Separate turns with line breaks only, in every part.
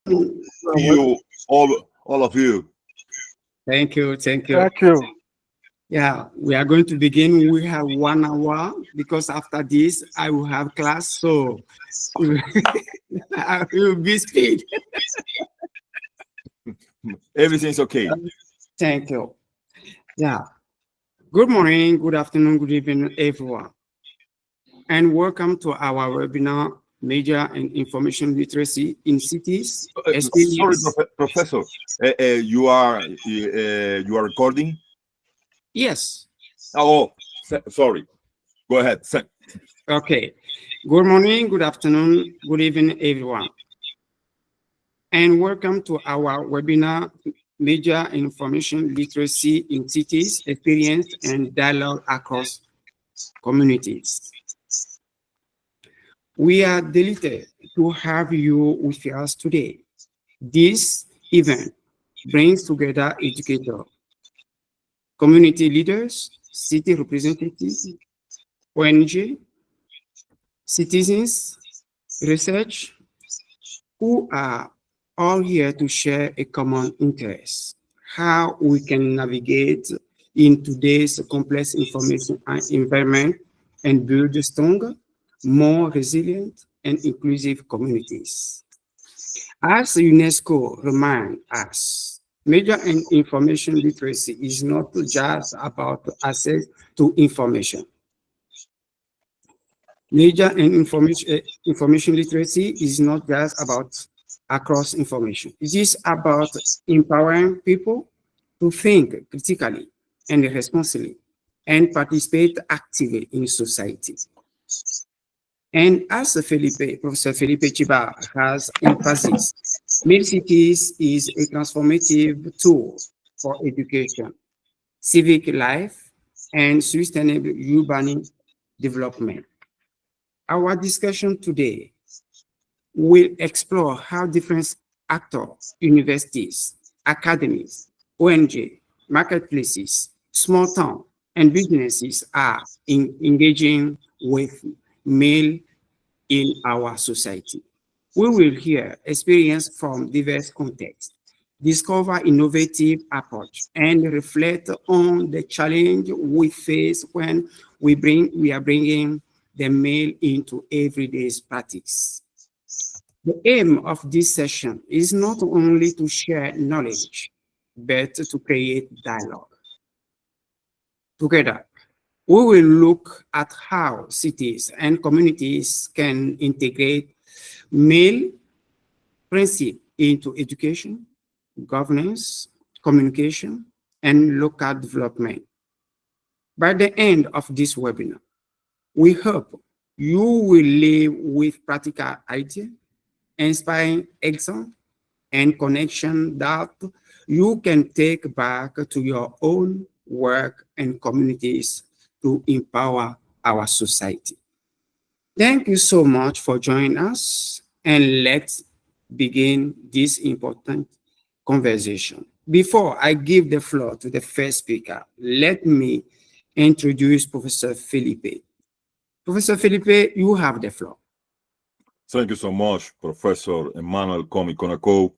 You all of you.
Thank you.
Thank you.
Yeah, we are going to begin. We have 1 hour because after this I will have class, so I will be speed.
Everything's okay.
Thank you. Yeah. Good morning, good afternoon, good evening, everyone, and welcome to our webinar, Media and Information Literacy in Cities.
Sorry, Professor. You are recording?
Yes.
Oh, sorry. Go ahead.
Okay. Good morning, good afternoon, good evening, everyone, and welcome to our webinar, Media and Information Literacy in Cities, Experience and Dialogue Across Communities. We are delighted to have you with us today. This event brings together educators, community leaders, city representatives, ONG, citizens, research, who are all here to share a common interest: how we can navigate in today's complex information environment and build stronger, more resilient, and inclusive communities. As UNESCO reminds us, media and information literacy is not just about access to information. Media and information literacy is not just about across information. It is about empowering people to think critically and responsibly and participate actively in society. And as Professor Felipe Chibás has emphasized, MILCities is a transformative tool for education, civic life, and sustainable urban development. Our discussion today will explore how different actors, universities, academies, ONG, marketplaces, small towns, and businesses are engaging with mail in our society. We will hear experience from diverse contexts, discover innovative approach, and reflect on the challenge we face when we are bringing the mail into everyday practice. The aim of this session is not only to share knowledge, but to create dialogue. Together, we will look at how cities and communities can integrate mail principle into education, governance, communication, and local development. By the end of this webinar, we hope you will leave with practical ideas, inspiring example, and connection that you can take back to your own work and communities to empower our society. Thank you so much for joining us, and let's begin this important conversation. Before I give the floor to the first speaker, let me introduce Professor Felipe. Professor Felipe, you have the floor.
Thank you so much, Professor Emmanuel Comiconaco.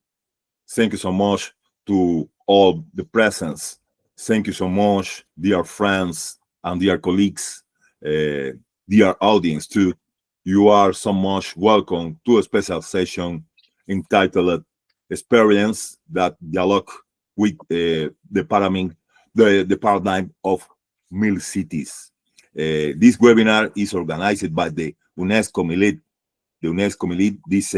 Thank you so much to all the presence. Thank you so much, dear friends and dear colleagues, dear audience too. You are so much welcome to a special session entitled Experience that Dialogue with the Paradigm of MILCities. This webinar is organized by the UNESCO MILCities. The UNESCO MILCities, this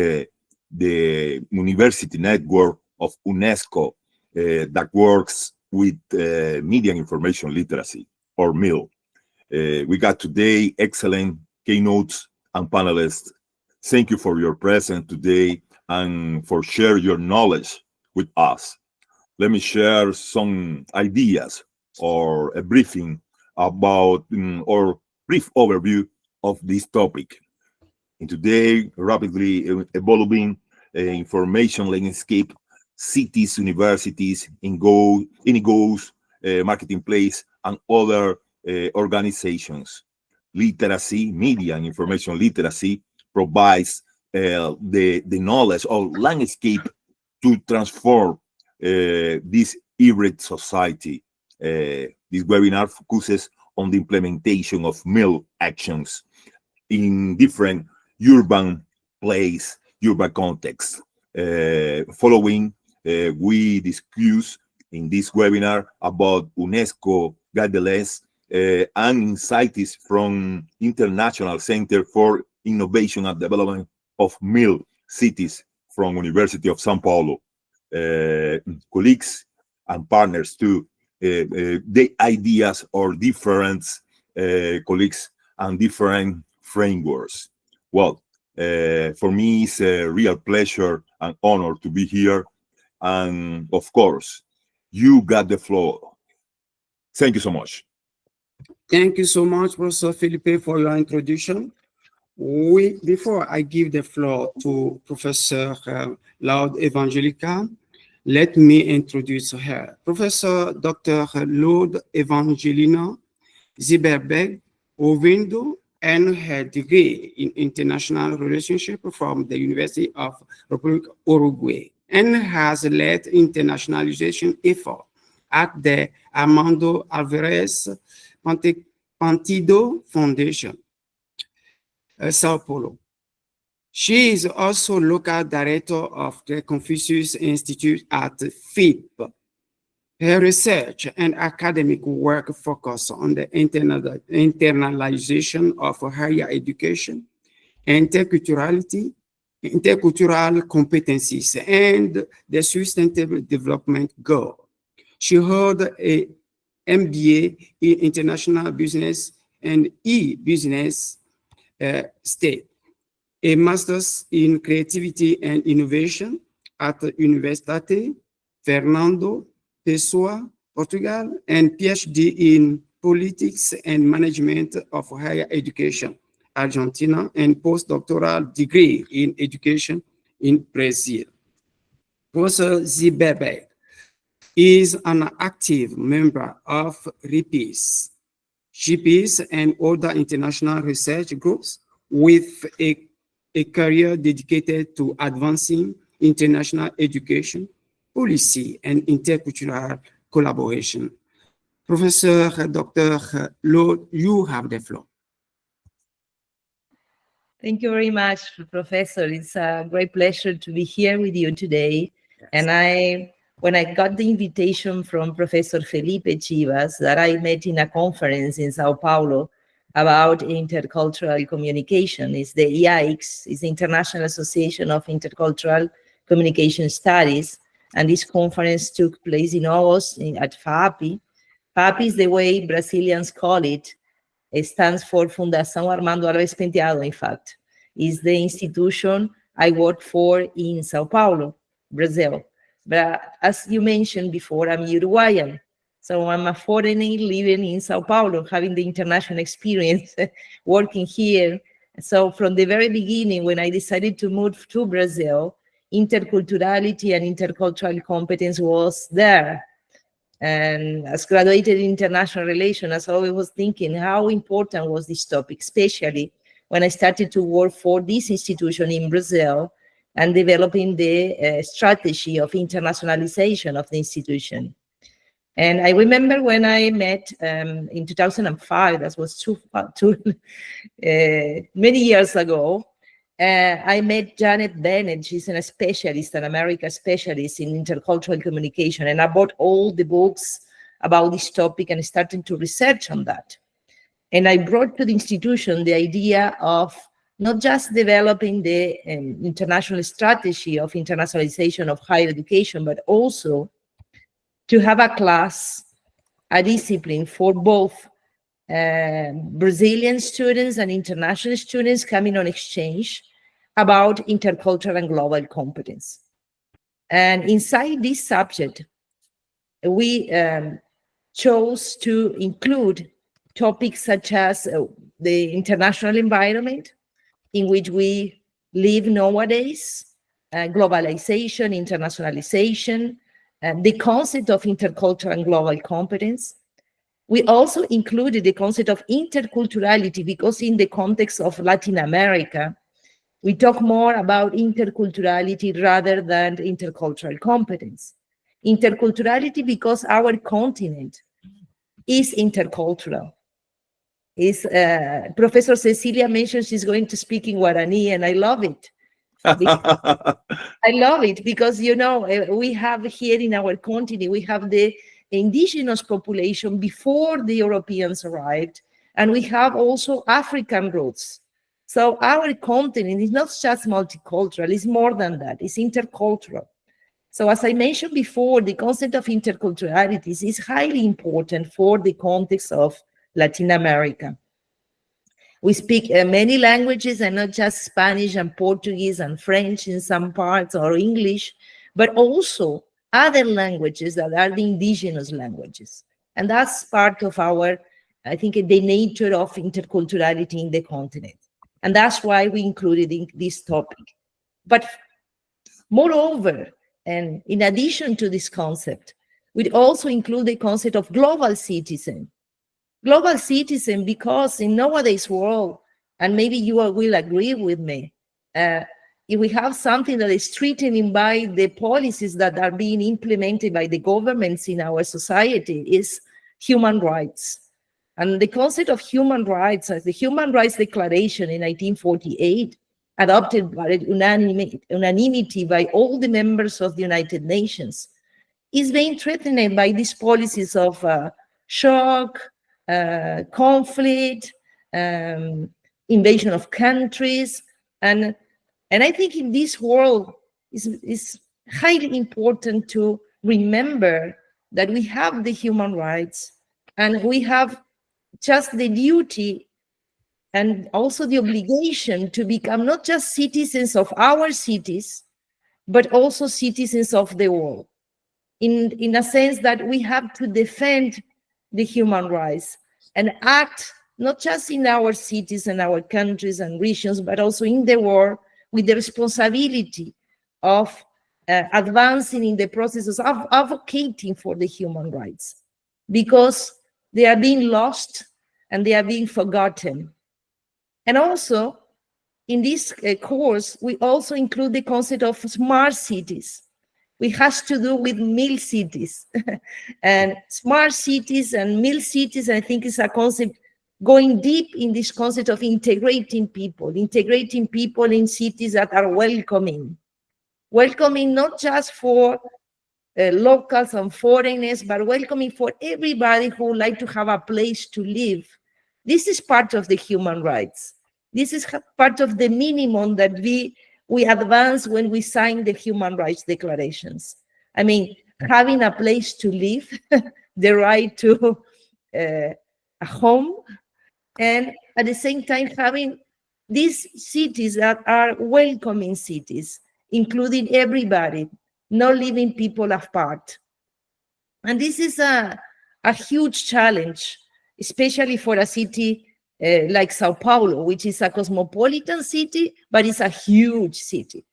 the university network of UNESCO that works with media and information literacy, or MIL. We got today excellent keynotes and panelists. Thank you for your presence today and for sharing your knowledge with us. Let me share some ideas or a briefing about or brief overview of this topic. In today rapidly evolving information landscape, cities, universities, NGOs, marketplace, and other organizations, literacy, media and information literacy provides the knowledge or landscape to transform this hybrid society. This webinar focuses on the implementation of MILC actions in different urban place, urban contexts. Following, we discuss in this webinar about UNESCO guidelines and insights from International Center for Innovation and Development of MILCities from University of São Paulo. Colleagues and partners too. The ideas or different colleagues and different frameworks. Well, for me, it's a real pleasure and honor to be here. And of course, you got the floor. Thank you so much.
Thank you so much, Professor Felipe, for your introduction. Before I give the floor to Professor Lourdes Evangelina, let me introduce her. Professor Dr. Lourdes Evangelina Zilberberg Oviedo and her degree in international relationship from the University of Uruguay, and has led internationalization effort at the Armando Alvarez Pantido Foundation, Sao Paulo. She is also local director of the Confucius Institute at FIP. Her research and academic work focus on the internalization of higher education, intercultural competencies, and the sustainable development goal. She held a MBA in International Business and E-Business State, a Master's in Creativity and Innovation at the Universidade Fernando Pessoa, Portugal, and PhD in Politics and Management of Higher Education, Argentina, and postdoctoral degree in education in Brazil. Professor Zilberberg is an active member of RIPIS, GPs, and other international research groups with a career dedicated to advancing international education, policy, and intercultural collaboration. Professor Dr. Lourdes, you have the floor.
Thank you very much, Professor. It's a great pleasure to be here with you today. Yes. And when I got the invitation from Professor Felipe Chibás that I met in a conference in Sao Paulo about intercultural communication, it's the IAIC, it's the International Association of Intercultural Communication Studies, and this conference took place in August at FAPI. FAPI is the way Brazilians call it. It stands for Fundação Armando Alves Penteado, in fact. It's the institution I work for in Sao Paulo, Brazil. But as you mentioned before, I'm Uruguayan. So I'm a foreigner living in Sao Paulo, having the international experience working here. So from the very beginning, when I decided to move to Brazil, interculturality and intercultural competence was there. And as graduated in international relations, I always was thinking how important was this topic, especially when I started to work for this institution in Brazil and developing the strategy of internationalization of the institution. And I remember when I met in 2005, that was many years ago, I met Janet Bennett. She's a specialist, an American specialist in intercultural communication. And I bought all the books about this topic and started to research on that. And I brought to the institution the idea of not just developing the international strategy of internationalization of higher education, but also to have a class, a discipline for both Brazilian students and international students coming on exchange about intercultural and global competence. And inside this subject, we chose to include topics such as the international environment in which we live nowadays, globalization, internationalization, the concept of intercultural and global competence. We also included the concept of interculturality because in the context of Latin America, We talk more about interculturality rather than intercultural competence. Interculturality because our continent is intercultural. Professor Cecilia mentioned she's going to speak in Guarani, and I love it. I love it because, you know, we have here in our continent, we have the indigenous population before the Europeans arrived, and we have also African roots. So our continent is not just multicultural, it's more than that, it's intercultural. So as I mentioned before, the concept of interculturality is highly important for the context of Latin America. We speak many languages, and not just Spanish and Portuguese and French in some parts, or English, but also other languages that are the indigenous languages. And that's part of our, I think, the nature of interculturality in the continent. And that's why we included in this topic. But moreover, and in addition to this concept, we also include the concept of global citizen. Global citizen, because in nowadays world, and maybe you will agree with me, if we have something that is threatened by the policies that are being implemented by the governments in our society, is human rights. And the concept of human rights, as the Human Rights Declaration in 1948, adopted by unanimity by all the members of the United Nations, is being threatened by these policies of shock, conflict, invasion of countries, and I think in this world is highly important to remember that we have the human rights, and we have just the duty and also the obligation to become not just citizens of our cities, but also citizens of the world, in a sense that we have to defend the human rights and act not just in our cities and our countries and regions, but also in the world, with the responsibility of advancing in the processes of advocating for the human rights, because they are being lost and they are being forgotten. And also, in this course, we also include the concept of smart cities, which has to do with MILCities. And smart cities and MILCities, I think, is a concept going deep in this concept of integrating people in cities that are welcoming not just for locals and foreigners, but welcoming for everybody who would like to have a place to live. This is part of the human rights. This is part of the minimum that we advance when we sign the human rights declarations. I mean, having a place to live, the right to a home, and at the same time having these cities that are welcoming cities, including everybody, not leaving people apart. And this is a huge challenge, especially for a city like São Paulo, which is a cosmopolitan city, but it's a huge city.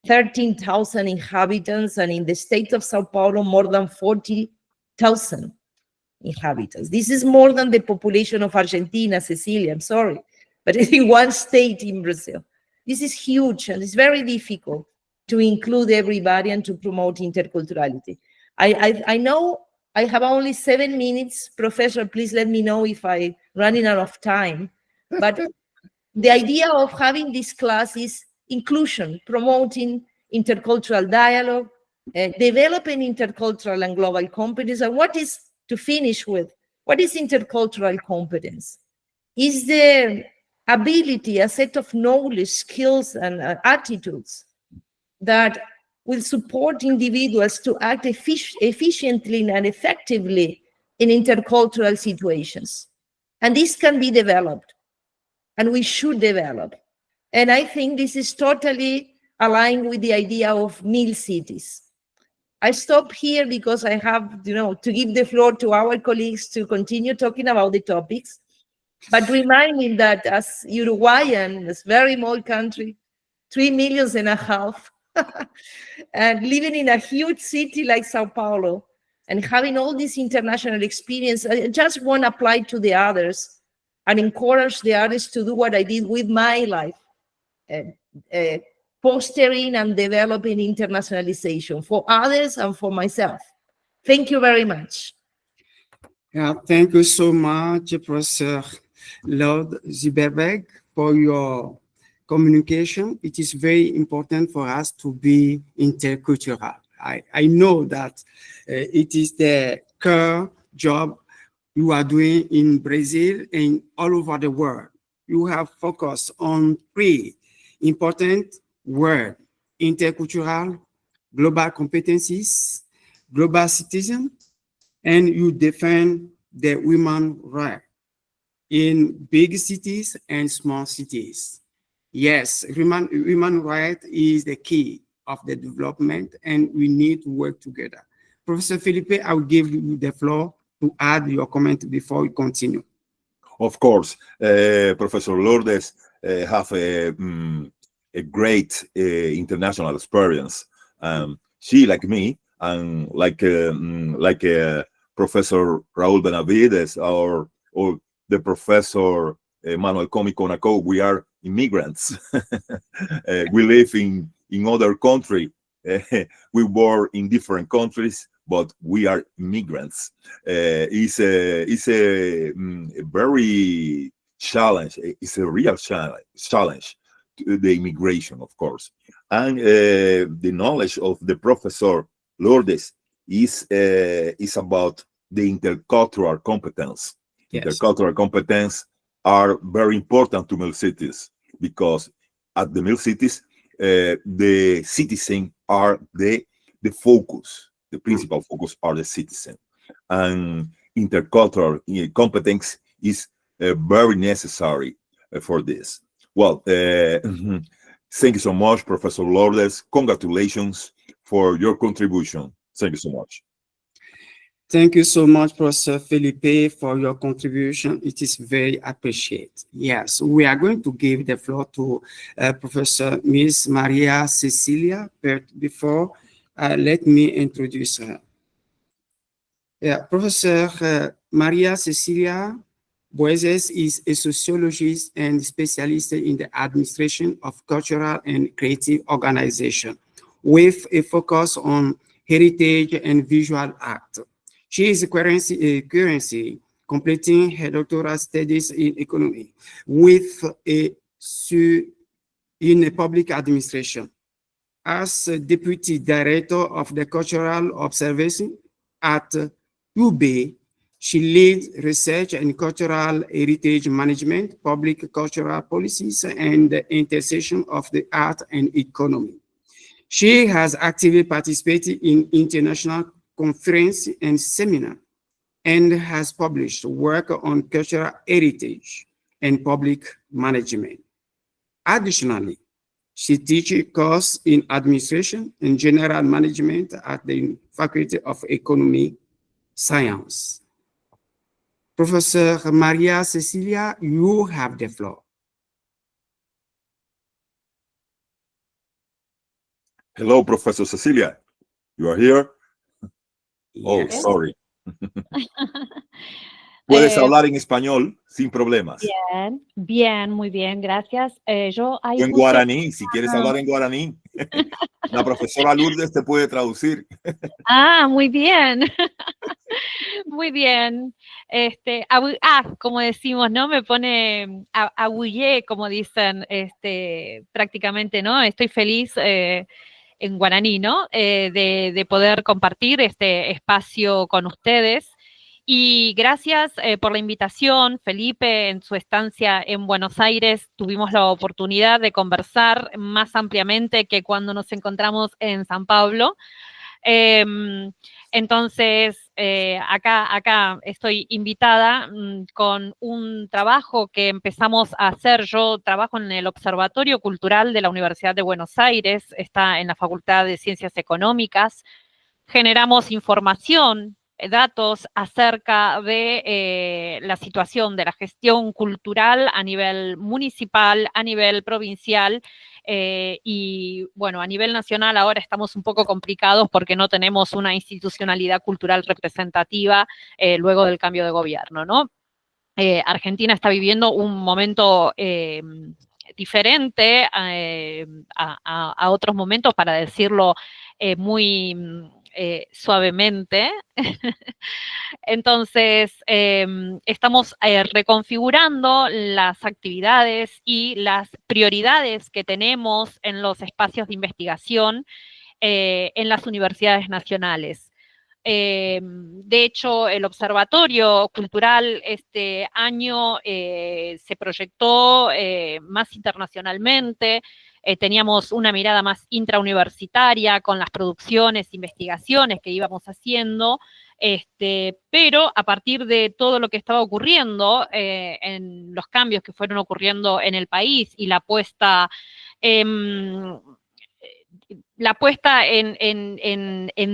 13,000 inhabitants, and in the state of São Paulo, more than 40,000 inhabitants. This is more than the population of Argentina, Cecilia, I'm sorry, but it's in one state in Brazil. This is huge, and it's very difficult to include everybody and to promote interculturality. I know I have only 7 minutes. Professor, please let me know if I'm running out of time. But the idea of having this class is inclusion, promoting intercultural dialogue, developing intercultural and global competence. And what is, to finish with, what is intercultural competence? Is the ability, a set of knowledge, skills, and attitudes that will support individuals to act efficiently and effectively in intercultural situations. And this can be developed, and we should develop. And I think this is totally aligned with the idea of MILCities. I stop here because I have, to give the floor to our colleagues to continue talking about the topics, but reminding that as Uruguayan, this very small country, 3.5 million, and living in a huge city like Sao Paulo, and having all this international experience, I just want to apply to the others and encourage the others to do what I did with my life. fostering and developing internationalization for others and for myself. Thank you very much.
Yeah, thank you so much, Professor Lourdes Zilberberg, for your communication. It is very important for us to be intercultural. I know that it is the core job you are doing in Brazil and all over the world. You have focused on 3 important words: intercultural, global competencies, global citizen, and you defend the women's rights in big cities and small cities. Yes, human rights is the key of the development, and we need to work together. Professor Felipe, I will give you the floor to add your comment before we continue.
Of course, Professor Lourdes have a great international experience. She, like me, and like Professor Raúl Benavides or the Professor Manuel Comiconaco, we are immigrants. We live in other country. We born in different countries, but we are immigrants. It's a very challenge. It's a real challenge to the immigration, of course. And the knowledge of the Professor Lourdes is about the intercultural competence. Yes. Intercultural competence are very important to MILCities, because at the MILCities, the citizen are the focus. The principal focus are the citizen, and intercultural competence is very necessary for this. Well, thank you so much, Professor Lourdes. Congratulations for your contribution. Thank you so much.
Thank you so much, Professor Felipe, for your contribution. It is very appreciated. Yes, we are going to give the floor to Professor Ms. Maria Cecilia, but before, let me introduce her. Yeah, Professor Maria Cecilia Báez is a sociologist and specialist in the administration of cultural and creative organization, with a focus on heritage and visual art. She is currently completing her doctoral studies in economy with in public administration. As Deputy Director of the Cultural Observation at UB, she leads research in cultural heritage management, public cultural policies, and the intersection of the art and economy. She has actively participated in international conferences and seminars, and has published work on cultural heritage and public management. Additionally, she teaches courses in administration and general management at the Faculty of Economic Science. Professor Maria Cecilia, you have the floor.
Hello, Professor Cecilia. You are here? Oh,
Yes.
sorry. Puedes hablar en español sin problemas.
Bien, bien, muy bien, gracias. Yo ahí
O en
puse-
guaraní, si quieres hablar en guaraní. La profesora Lourdes te puede traducir.
Ah, muy bien. Muy bien. Como decimos, ¿no? Me pone abuye, como dicen, prácticamente, ¿no? Estoy feliz en guaraní, ¿no? De poder compartir este espacio con ustedes. Y gracias por la invitación, Felipe. En su estancia en Buenos Aires tuvimos la oportunidad de conversar más ampliamente que cuando nos encontramos en São Paulo. Entonces, acá estoy invitada con un trabajo que empezamos a hacer. Yo trabajo en el Observatorio Cultural de la Universidad de Buenos Aires, está en la Facultad de Ciencias Económicas. Generamos información, datos acerca de la situación de la gestión cultural a nivel municipal, a nivel provincial, y bueno, a nivel nacional ahora estamos un poco complicados porque no tenemos una institucionalidad cultural representativa luego del cambio de gobierno, ¿no? Argentina está viviendo un momento diferente a otros momentos, para decirlo muy suavemente. Entonces, estamos reconfigurando las actividades y las prioridades que tenemos en los espacios de investigación en las universidades nacionales. De hecho, el Observatorio Cultural este año se proyectó más internacionalmente. Teníamos una mirada más intrauniversitaria con las producciones, investigaciones que íbamos haciendo, pero a partir de todo lo que estaba ocurriendo, en los cambios que fueron ocurriendo en el país y la puesta en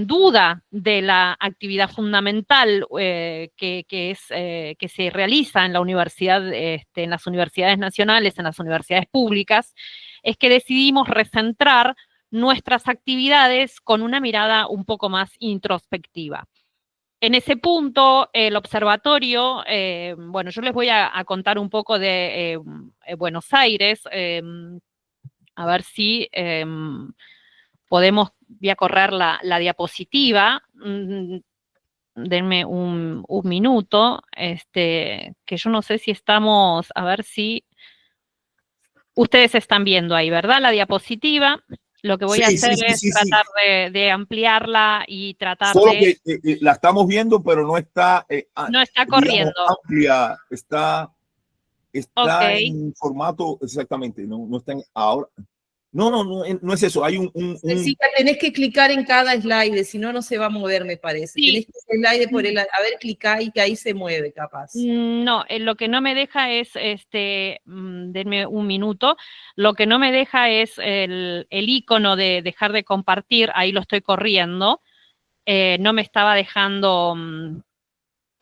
duda de la actividad fundamental que se realiza en la universidad, en las universidades nacionales, en las universidades públicas, es que decidimos recentrar nuestras actividades con una mirada un poco más introspectiva. En ese punto, el observatorio, bueno, yo les voy a contar un poco de Buenos Aires, a ver si podemos, voy a correr la diapositiva. Denme un minuto, que yo no sé si estamos, a ver si ustedes están viendo ahí, ¿verdad? La diapositiva. Lo que voy a hacer es tratar de ampliarla y tratar
Solo
de...
que la estamos viendo, pero no está...
no está corriendo.
Digamos, amplia, está
Okay.
en formato, exactamente, no está en, ahora... No es eso, hay un...
Cecilia, tenés que clicar en cada slide, si no, no se va a mover, me parece.
Sí.
Tenés que slide por el... A ver, clicá y que ahí se mueve, capaz.
No, lo que no me deja es, denme un minuto, lo que no me deja es el icono de dejar de compartir, ahí lo estoy corriendo, no me estaba dejando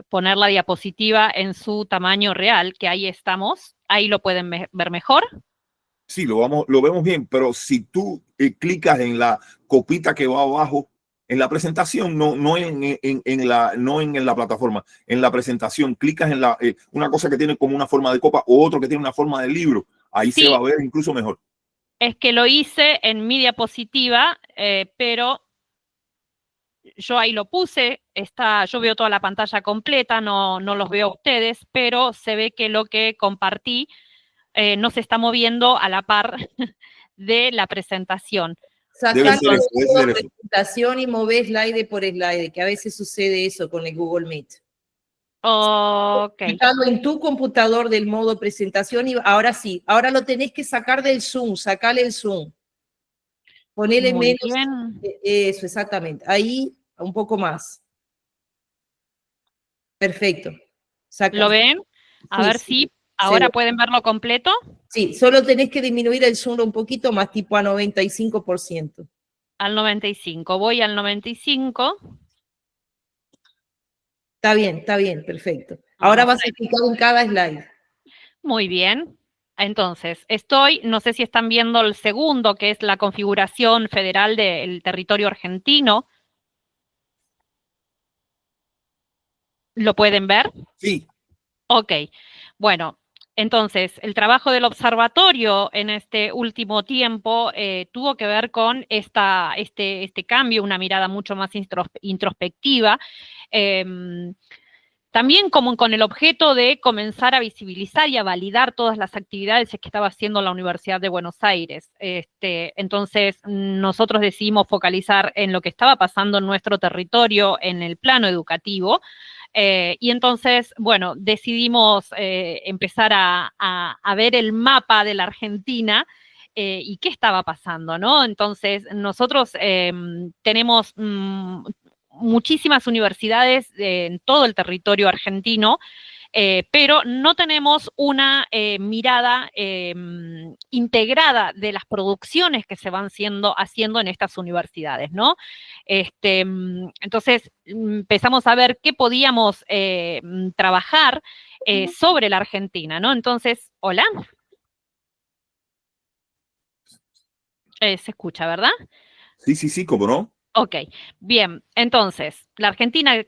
poner la diapositiva en su tamaño real, que ahí estamos, ahí lo pueden ver mejor.
Sí, lo vemos bien, pero si tú clicas en la copita que va abajo, en la presentación, no en la plataforma, en la presentación, clicas en una cosa que tiene como una forma de copa o otro que tiene una forma de libro, ahí sí se va a ver incluso mejor.
Es que lo hice en mi diapositiva, pero yo ahí lo puse, yo veo toda la pantalla completa, no los veo a ustedes, pero se ve que lo que compartí no se está moviendo a la par de la presentación.
Debe ser eso.
Presentación y movés slide por slide, que a veces sucede eso con el Google Meet.
Ok.
Clicando en tu computador del modo presentación y ahora sí, ahora lo tenés que sacar del Zoom, sacale el Zoom. Ponele
Muy
menos.
bien.
Eso, exactamente. Ahí, un poco más. Perfecto.
¿Lo ven? A ver si ahora pueden verlo completo.
Sí, solo tenés que disminuir el zoom un poquito más, tipo a 95%.
Al 95. Voy al 95.
Está bien, perfecto. Ahora vas a explicar en cada slide.
Muy bien. Entonces, no sé si están viendo el segundo, que es la configuración federal del territorio argentino. ¿Lo pueden ver?
Sí.
Ok. Bueno, entonces, el trabajo del observatorio en este último tiempo tuvo que ver con este cambio, una mirada mucho más introspectiva, también como con el objeto de comenzar a visibilizar y a validar todas las actividades que estaba haciendo la Universidad de Buenos Aires. Entonces, nosotros decidimos focalizar en lo que estaba pasando en nuestro territorio en el plano educativo, y entonces, bueno, decidimos empezar a ver el mapa de la Argentina y qué estaba pasando, ¿no? Entonces, nosotros tenemos muchísimas universidades en todo el territorio argentino, pero no tenemos una mirada integrada de las producciones que se van haciendo en estas universidades, ¿no? Entonces empezamos a ver qué podíamos trabajar sobre la Argentina, ¿no? Entonces, hola. Se escucha, ¿verdad?
Sí, cómo no.
Ok, bien. Entonces, la Argentina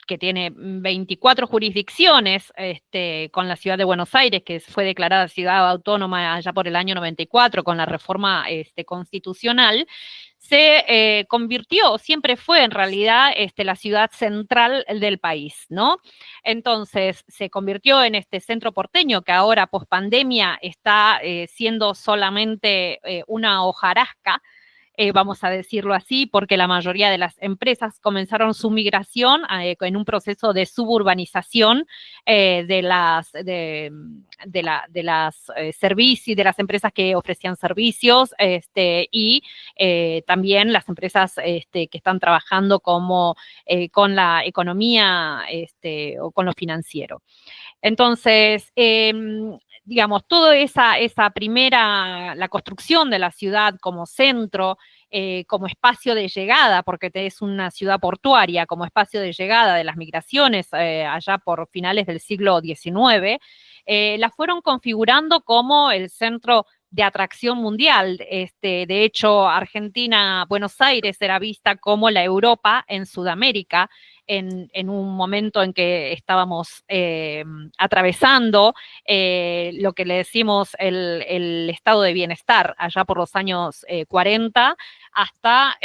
que tiene 24 jurisdicciones, con la ciudad de Buenos Aires, que fue declarada ciudad autónoma allá por el año 94 con la reforma constitucional, se convirtió, siempre fue en realidad la ciudad central del país, ¿no? Entonces, se convirtió en este centro porteño que ahora, post pandemia, está siendo solamente una hojarasca, vamos a decirlo así, porque la mayoría de las empresas comenzaron su migración en un proceso de suburbanización de las servicios, de las empresas que ofrecían servicios, y también las empresas que están trabajando como con la economía o con lo financiero. Entonces, digamos, toda esa primera, la construcción de la ciudad como centro, como espacio de llegada, porque es una ciudad portuaria, como espacio de llegada de las migraciones allá por finales del siglo XIX, la fueron configurando como el centro de atracción mundial. De hecho, Argentina, Buenos Aires era vista como la Europa en Sudamérica, en un momento en que estábamos atravesando lo que le decimos el estado de bienestar, allá por los años 40 hasta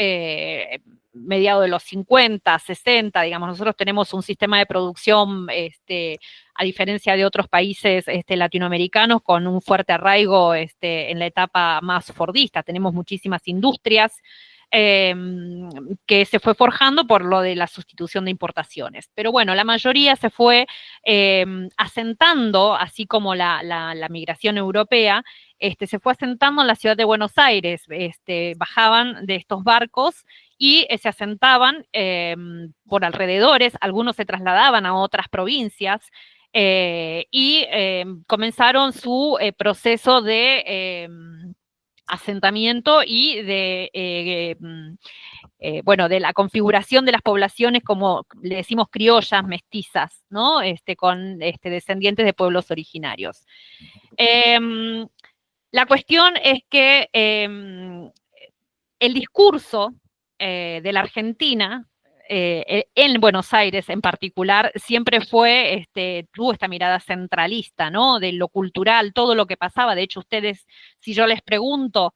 mediados de los 50, 60, digamos. Nosotros tenemos un sistema de producción, a diferencia de otros países latinoamericanos, con un fuerte arraigo en la etapa más fordista. Tenemos muchísimas industrias que se fue forjando por lo de la sustitución de importaciones. Pero bueno, la mayoría se fue asentando, así como la migración europea, se fue asentando en la ciudad de Buenos Aires. Bajaban de estos barcos y se asentaban por alrededores, algunos se trasladaban a otras provincias, y comenzaron su proceso de asentamiento y de la configuración de las poblaciones, como le decimos, criollas, mestizas, ¿no? Con descendientes de pueblos originarios. La cuestión es que el discurso de la Argentina, en Buenos Aires en particular, siempre tuvo esta mirada centralista, ¿no? De lo cultural, todo lo que pasaba. De hecho, ustedes, si yo les pregunto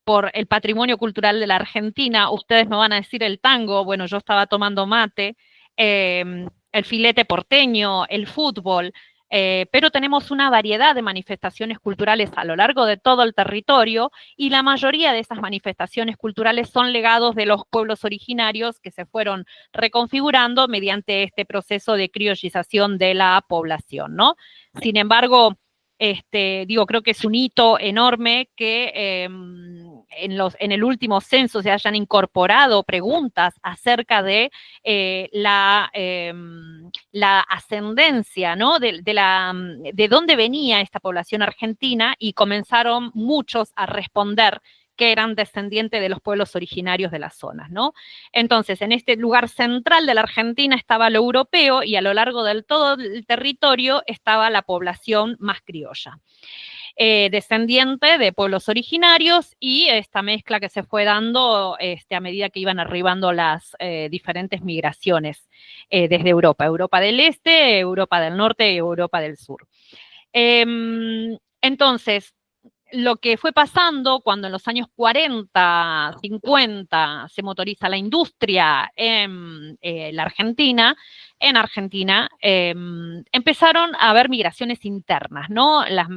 por el patrimonio cultural de la Argentina, ustedes me van a decir el tango. Bueno, yo estaba tomando mate, el filete porteño, el fútbol, pero tenemos una variedad de manifestaciones culturales a lo largo de todo el territorio, y la mayoría de esas manifestaciones culturales son legados de los pueblos originarios que se fueron reconfigurando mediante este proceso de criollización de la población, ¿no? Sin embargo, creo que es un hito enorme que en el último censo se hayan incorporado preguntas acerca de la ascendencia, ¿no? De dónde venía esta población argentina, y comenzaron muchos a responder que eran descendientes de los pueblos originarios de las zonas, ¿no? Entonces, en este lugar central de la Argentina estaba lo europeo, y a lo largo del todo el territorio estaba la población más criolla, descendiente de pueblos originarios, y esta mezcla que se fue dando a medida que iban arribando las diferentes migraciones desde Europa, Europa del Este, Europa del Norte y Europa del Sur. Entonces, lo que fue pasando cuando en los años 40, 50 se motoriza la industria en la Argentina, empezaron a haber migraciones internas, ¿no? Las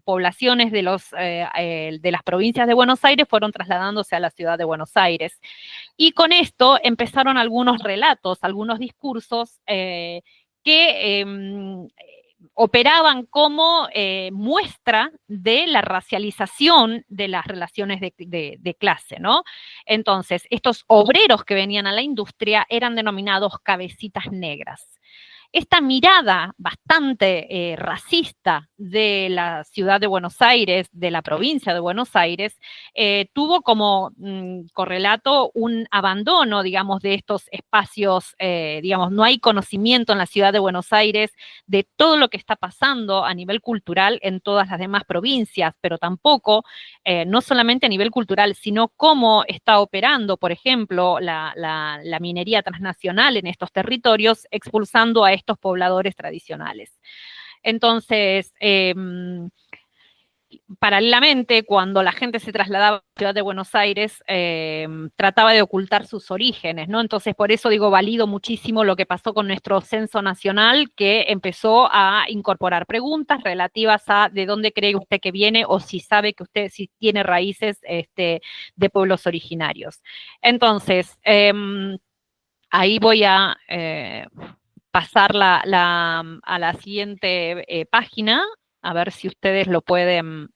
poblaciones de las provincias de Buenos Aires fueron trasladándose a la ciudad de Buenos Aires. Y con esto empezaron algunos relatos, algunos discursos que operaban como muestra de la racialización de las relaciones de clase, ¿no? Entonces, estos obreros que venían a la industria eran denominados cabecitas negras. esta mirada bastante racista de la ciudad de Buenos Aires, de la provincia de Buenos Aires, tuvo como correlato un abandono, digamos, de estos espacios, digamos, no hay conocimiento en la ciudad de Buenos Aires de todo lo que está pasando a nivel cultural en todas las demás provincias, pero tampoco, no solamente a nivel cultural, sino cómo está operando, por ejemplo, la minería transnacional en estos territorios, expulsando a estos pobladores tradicionales. Entonces, paralelamente, cuando la gente se trasladaba a la ciudad de Buenos Aires, trataba de ocultar sus orígenes, ¿no? Entonces, por eso digo, valido muchísimo lo que pasó con nuestro censo nacional, que empezó a incorporar preguntas relativas a de dónde cree usted que viene o si sabe que usted si tiene raíces de pueblos originarios. Entonces, ahí voy a pasar a la siguiente página, a ver si ustedes lo pueden.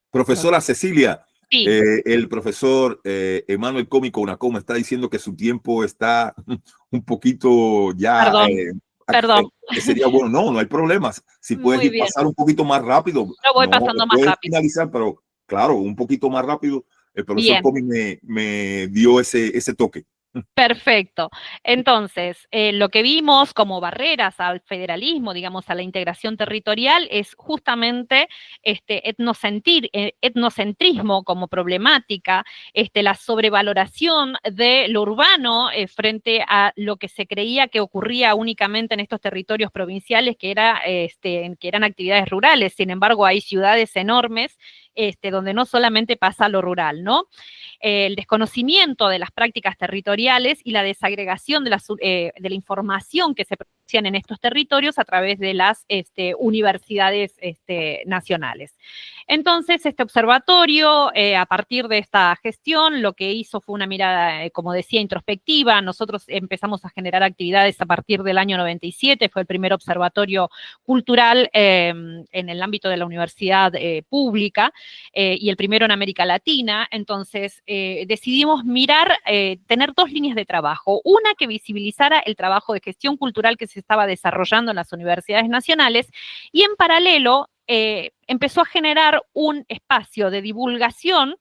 Profesora Cecilia,
sí.
El profesor Emanuel Cómico Unacoma está diciendo que su tiempo está un poquito ya.
Perdón.
Sería bueno, no hay problemas. Si puedes pasar un poquito más rápido.
Lo voy pasando más rápido.
Finalizar, pero claro, un poquito más rápido. El profesor Cómico me dio ese toque.
Perfecto. Entonces, lo que vimos como barreras al federalismo, digamos, a la integración territorial, es justamente etnocentrismo como problemática, la sobrevaloración de lo urbano frente a lo que se creía que ocurría únicamente en estos territorios provinciales, que eran actividades rurales. Sin embargo, hay ciudades enormes donde no solamente pasa lo rural, ¿no? El desconocimiento de las prácticas territoriales y la desagregación de la información que se producían en estos territorios a través de las universidades nacionales. Entonces, este observatorio, a partir de esta gestión, lo que hizo fue una mirada, como decía, introspectiva. Nosotros empezamos a generar actividades a partir del año 97, fue el primer observatorio cultural en el ámbito de la universidad pública y el primero en América Latina. Entonces, decidimos tener dos líneas de trabajo. Una que visibilizara el trabajo de gestión cultural que se estaba desarrollando en las universidades nacionales y en paralelo empezó a generar un espacio de divulgación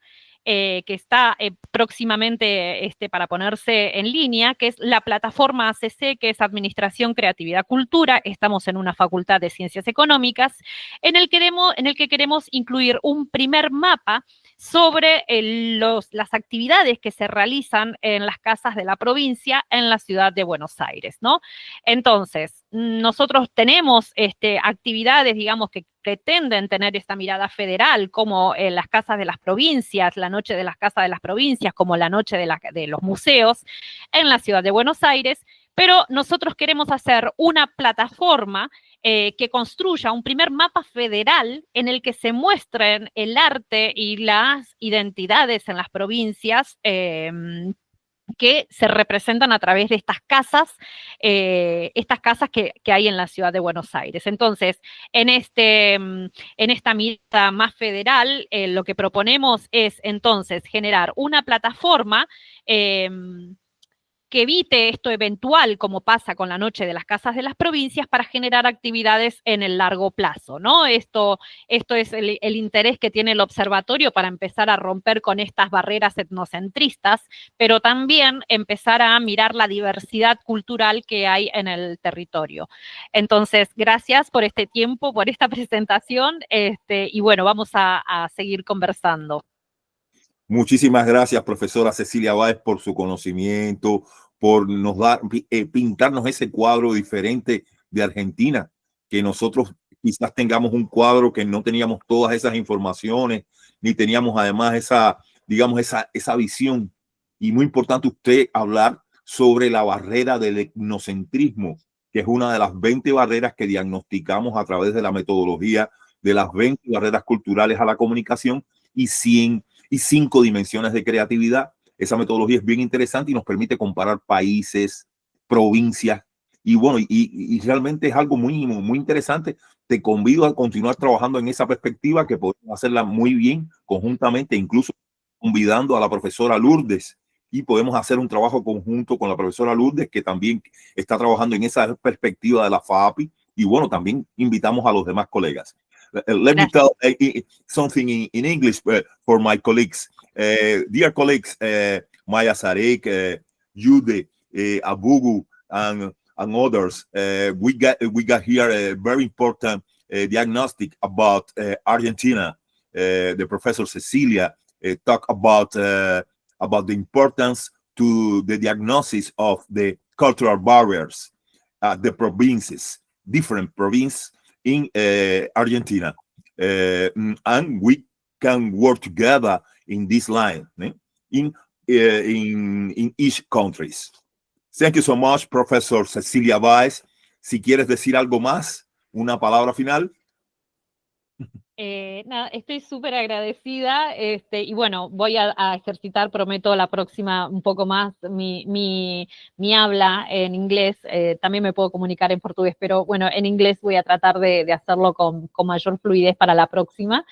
que está próximamente para ponerse en línea, que es la plataforma ACC, que es Administración, Creatividad, Cultura. Estamos en una facultad de Ciencias Económicas, en el que queremos incluir un primer mapa sobre las actividades que se realizan en las casas de la provincia en la ciudad de Buenos Aires, ¿no? Entonces, nosotros tenemos actividades, digamos, que pretenden tener esta mirada federal, como las casas de las provincias, la noche de las casas de las provincias, como la noche de los museos en la ciudad de Buenos Aires, pero nosotros queremos hacer una plataforma que construya un primer mapa federal en el que se muestren el arte y las identidades en las provincias que se representan a través de estas casas que hay en la ciudad de Buenos Aires. Entonces, en esta mirada más federal, lo que proponemos es entonces generar una plataforma que evite esto eventual, como pasa con la noche de las casas de las provincias, para generar actividades en el largo plazo, ¿no? Esto es el interés que tiene el observatorio para empezar a romper con estas barreras etnocentristas, pero también empezar a mirar la diversidad cultural que hay en el territorio. Entonces, gracias por este tiempo, por esta presentación, y bueno, vamos a seguir conversando.
Muchísimas gracias, profesora Cecilia Báez, por su conocimiento, por pintarnos ese cuadro diferente de Argentina, que nosotros quizás tengamos un cuadro que no teníamos todas esas informaciones, ni teníamos además esa visión. Y muy importante usted hablar sobre la barrera del etnocentrismo, que es una de las 20 barreras que diagnosticamos a través de la metodología de las 20 barreras culturales a la comunicación y 5 dimensiones de creatividad. Esa metodología es bien interesante y nos permite comparar países, provincias, y bueno, y realmente es algo muy, muy interesante. Te convido a continuar trabajando en esa perspectiva, que podemos hacerla muy bien conjuntamente, incluso convidando a la profesora Lourdes, y podemos hacer un trabajo conjunto con la profesora Lourdes, que también está trabajando en esa perspectiva de la FAAPI, y bueno, también invitamos a los demás colegas. Let me tell something in English for my colleagues. Dear colleagues, Maja Zarić, Jude, Abugu, and others, we got here a very important diagnostic about Argentina. The Professor Cecilia talked about the importance to the diagnosis of the cultural barriers, the provinces, different provinces in Argentina, and we can work together in this line in each countries. Thank you so much, Professor Cecilia Báez. Si quieres decir algo más, una palabra final.
Nada, estoy súper agradecida y bueno, voy a ejercitar, prometo la próxima un poco más mi habla en inglés. También me puedo comunicar en portugués, pero bueno, en inglés voy a tratar de hacerlo con mayor fluidez para la próxima.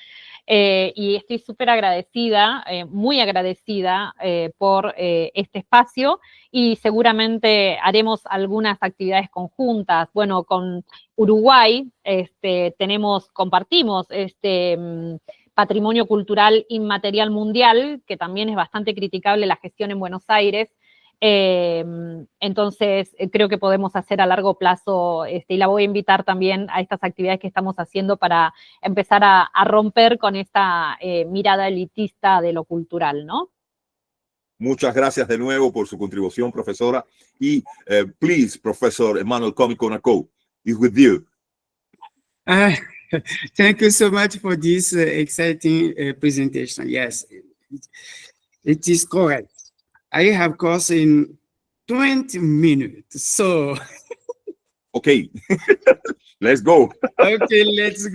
Y estoy súper agradecida, muy agradecida por este espacio, y seguramente haremos algunas actividades conjuntas. Bueno, con Uruguay compartimos patrimonio cultural inmaterial mundial, que también es bastante criticable la gestión en Buenos Aires. Entonces creo que podemos hacer a largo plazo, y la voy a invitar también a estas actividades que estamos haciendo para empezar a romper con esta mirada elitista de lo cultural, ¿no?
Muchas gracias de nuevo por su contribución, profesora. Y please, Professor Emmanuel Comico is with you.
Thank you so much for this exciting presentation. Yes, it is correct. I have course in 20 minutes, so.
Okay, let's go.
Okay, let's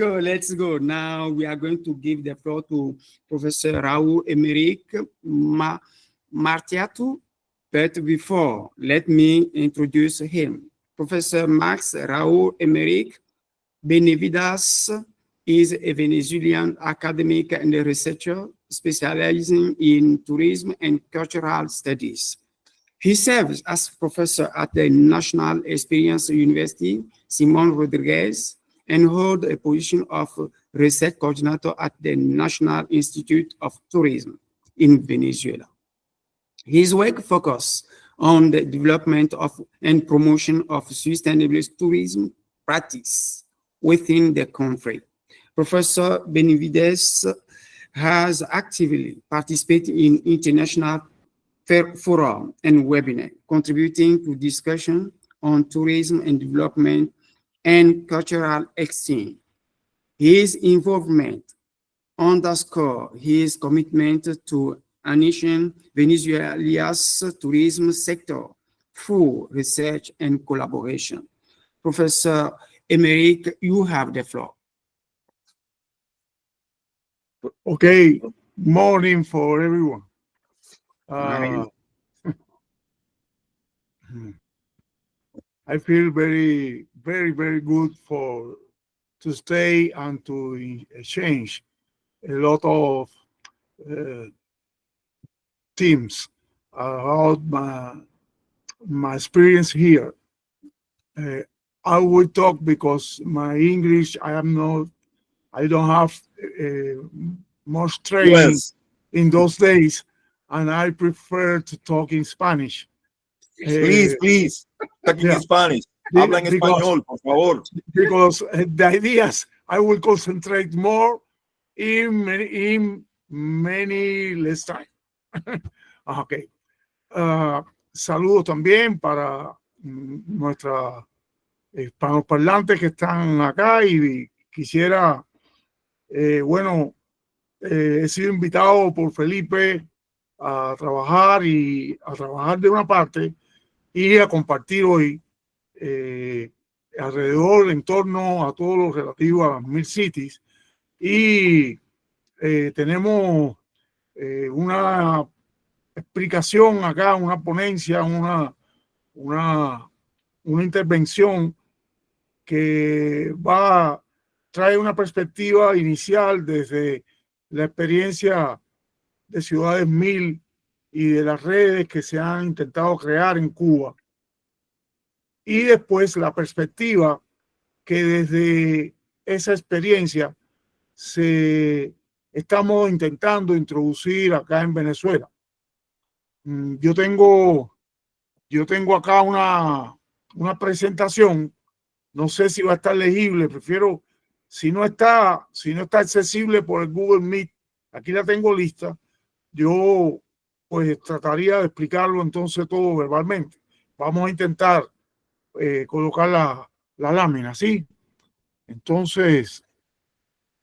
go. Now we are going to give the floor to Professor Raúl Enrique Martiatu, but before, let me introduce him. Professor Max Raúl Enrique Benavides is a Venezuelan academic and researcher specializing in tourism and cultural studies. He serves as professor at the National Experience University, Simon Rodriguez, and holds a position of research coordinator at the National Institute of Tourism in Venezuela. His work focuses on the development of and promotion of sustainable tourism practice within the country. Professor Benavides has actively participated in international forums and webinars, contributing to discussion on tourism and development and cultural exchange. His involvement underscores his commitment to enhancing Venezuela's tourism sector through research and collaboration. Professor Emerick, you have the floor.
Okay, morning for everyone. I feel very good to stay and to exchange a lot of themes about my experience here. I will talk because my English, I don't have much training in those days, and I prefer to talk in Spanish.
Please, talk in Spanish. Habla en español, por favor.
Because the ideas, I will concentrate more in many less time. Okay. Saludos también para nuestra hispanoparlantes que están acá, y quisiera, he sido invitado por Felipe a trabajar de una parte y a compartir hoy alrededor, en torno a todo lo relativo a las MILCities, y tenemos una explicación acá, una ponencia, una intervención que trae una perspectiva inicial desde la experiencia de ciudades MIL y de las redes que se han intentado crear en Cuba. Y después la perspectiva que desde esa experiencia estamos intentando introducir acá en Venezuela. Yo tengo acá una presentación, no sé si va a estar legible, prefiero, si no está accesible por el Google Meet, aquí la tengo lista, yo pues trataría de explicarlo entonces todo verbalmente. Vamos a intentar colocar la lámina, ¿sí? Entonces...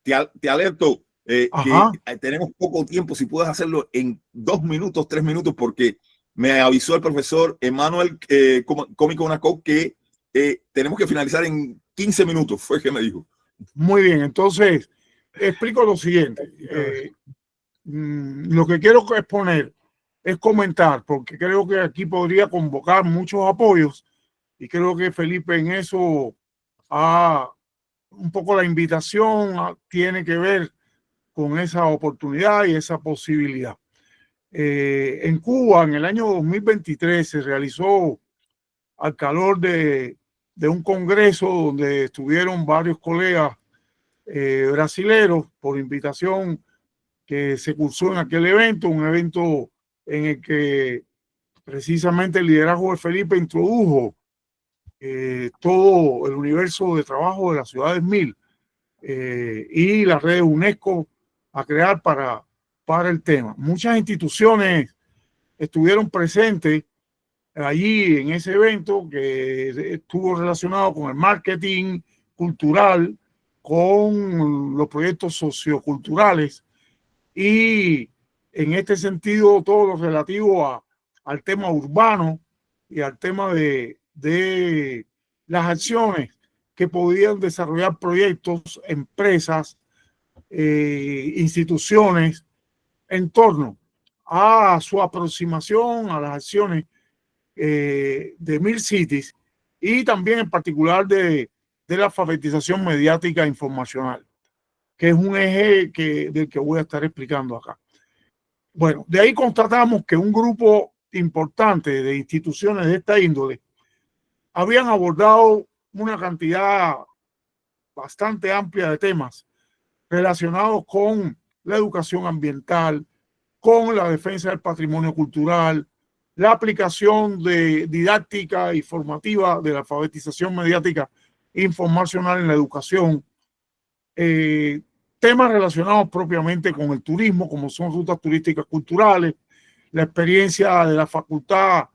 Te alerto que
Ajá.
tenemos poco tiempo, si puedes hacerlo en 2 minutos, 3 minutos, porque me avisó el profesor Emanuel Cómico Naco que tenemos que finalizar en 15 minutos, fue que me dijo.
Muy bien, entonces explico lo siguiente. Lo que quiero exponer es comentar, porque creo que aquí podría convocar muchos apoyos y creo que Felipe en eso un poco la invitación tiene que ver con esa oportunidad y esa posibilidad. En Cuba, en el año 2023, se realizó al calor de un congreso donde estuvieron varios colegas brasileros por invitación que se cursó en aquel evento, un evento en el que precisamente el liderazgo de Felipe introdujo todo el universo de trabajo de las ciudades MIL y las redes UNESCO a crear para el tema. Muchas instituciones estuvieron presentes allí en ese evento que estuvo relacionado con el marketing cultural, con los proyectos socioculturales y en este sentido todo lo relativo al tema urbano y al tema de las acciones que podían desarrollar proyectos, empresas, instituciones en torno a su aproximación a las acciones de MILCities y también en particular de la alfabetización mediática informacional, que es un eje del que voy a estar explicando acá. Bueno, de ahí constatamos que un grupo importante de instituciones de esta índole habían abordado una cantidad bastante amplia de temas relacionados con la educación ambiental, con la defensa del patrimonio cultural, la aplicación de didáctica y formativa de la alfabetización mediática informacional en la educación, temas relacionados propiamente con el turismo, como son rutas turísticas culturales, la experiencia de la facultad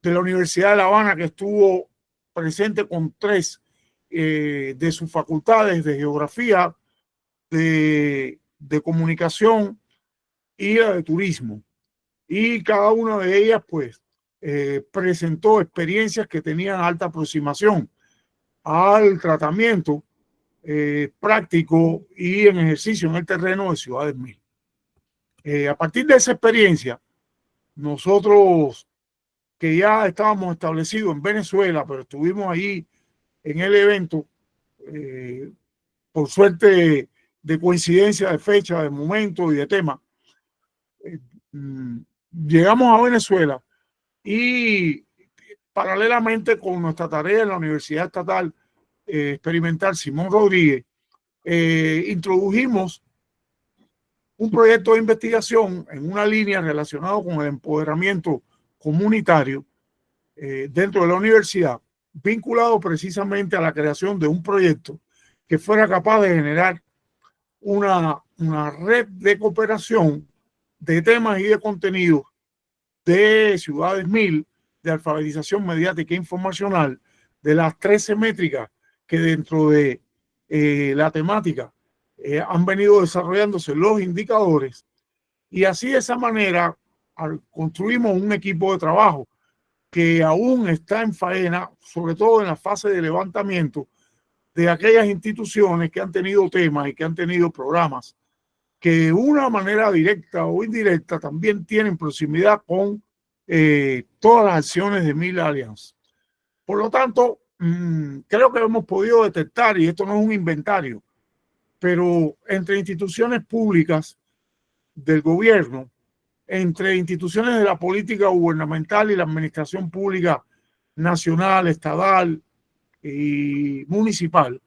de la Universidad de La Habana, que estuvo presente con 3 de sus facultades de geografía, de comunicación y la de turismo. Y cada una de ellas, pues, presentó experiencias que tenían alta aproximación al tratamiento práctico y en ejercicio en el terreno de ciudades MIL. A partir de esa experiencia, nosotros que ya estábamos establecidos en Venezuela, pero estuvimos ahí en el evento, por suerte de coincidencia de fecha, de momento y de tema, llegamos a Venezuela y paralelamente con nuestra tarea en la Universidad Estatal Experimental Simón Rodríguez, introdujimos un proyecto de investigación en una línea relacionada con el empoderamiento comunitario dentro de la universidad, vinculado precisamente a la creación de un proyecto que fuera capaz de generar una red de cooperación de temas y de contenidos de ciudades MIL, de alfabetización mediática e informacional, de las 13 métricas que dentro de la temática han venido desarrollándose los indicadores, y así de esa manera construimos un equipo de trabajo que aún está en faena, sobre todo en la fase de levantamiento de aquellas instituciones que han tenido temas y que han tenido programas que de una manera directa o indirecta también tienen proximidad con todas las acciones de MIL Alliance. Por lo tanto, creo que hemos podido detectar, y esto no es un inventario, pero entre instituciones públicas del gobierno, entre instituciones de la política gubernamental y la administración pública nacional, estatal y municipal.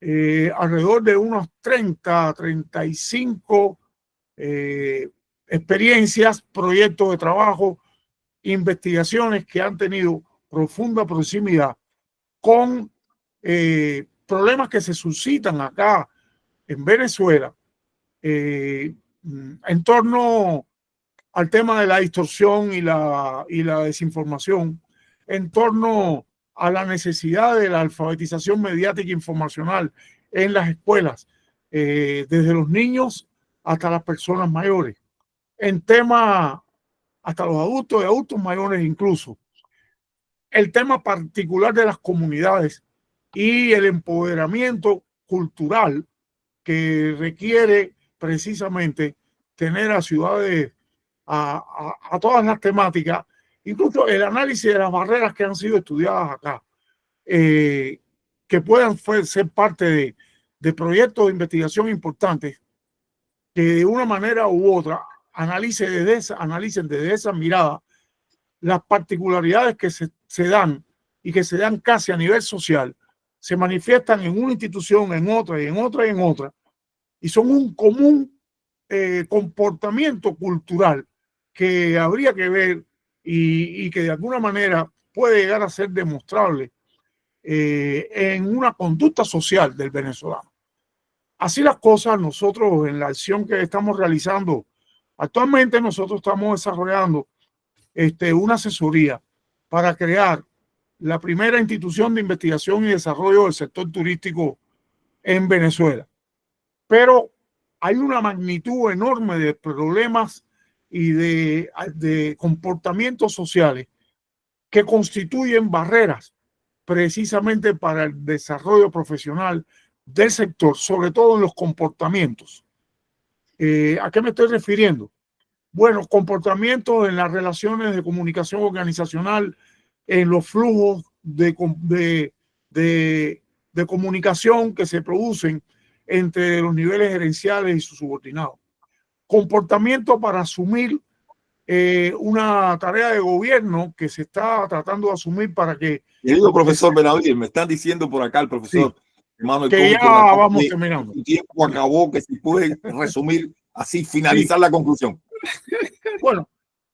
Alrededor de unos 35 experiencias, proyectos de trabajo, investigaciones que han tenido profunda proximidad con problemas que se suscitan acá en Venezuela en torno al tema de la distorsión y la desinformación, en torno a la necesidad de la alfabetización mediática e informacional en las escuelas, desde los niños hasta las personas mayores, en tema hasta los adultos y adultos mayores incluso. El tema particular de las comunidades y el empoderamiento cultural que requiere precisamente tener a ciudades a todas las temáticas, incluso el análisis de las barreras que han sido estudiadas acá, que puedan ser parte de proyectos de investigación importantes que de una manera u otra analicen desde esa mirada las particularidades que se dan y que se dan casi a nivel social, se manifiestan en una institución, en otra y en otra y en otra, y son un común comportamiento cultural que habría que ver y que de alguna manera puede llegar a ser demostrable en una conducta social del venezolano. Así las cosas, nosotros en la acción que estamos realizando actualmente, nosotros estamos desarrollando una asesoría para crear la primera institución de investigación y desarrollo del sector turístico en Venezuela. Pero hay una magnitud enorme de problemas y de comportamientos sociales que constituyen barreras precisamente para el desarrollo profesional del sector, sobre todo en los comportamientos. ¿A qué me estoy refiriendo? Bueno, comportamientos en las relaciones de comunicación organizacional, en los flujos de comunicación que se producen entre los niveles gerenciales y sus subordinados. Comportamiento para asumir una tarea de gobierno que se está tratando de asumir para que...
Querido profesor Benavides, me están diciendo por acá el profesor,
sí,
hermano,
que ya vamos terminando.
El tiempo acabó, que si puede resumir así, finalizar la conclusión.
Bueno,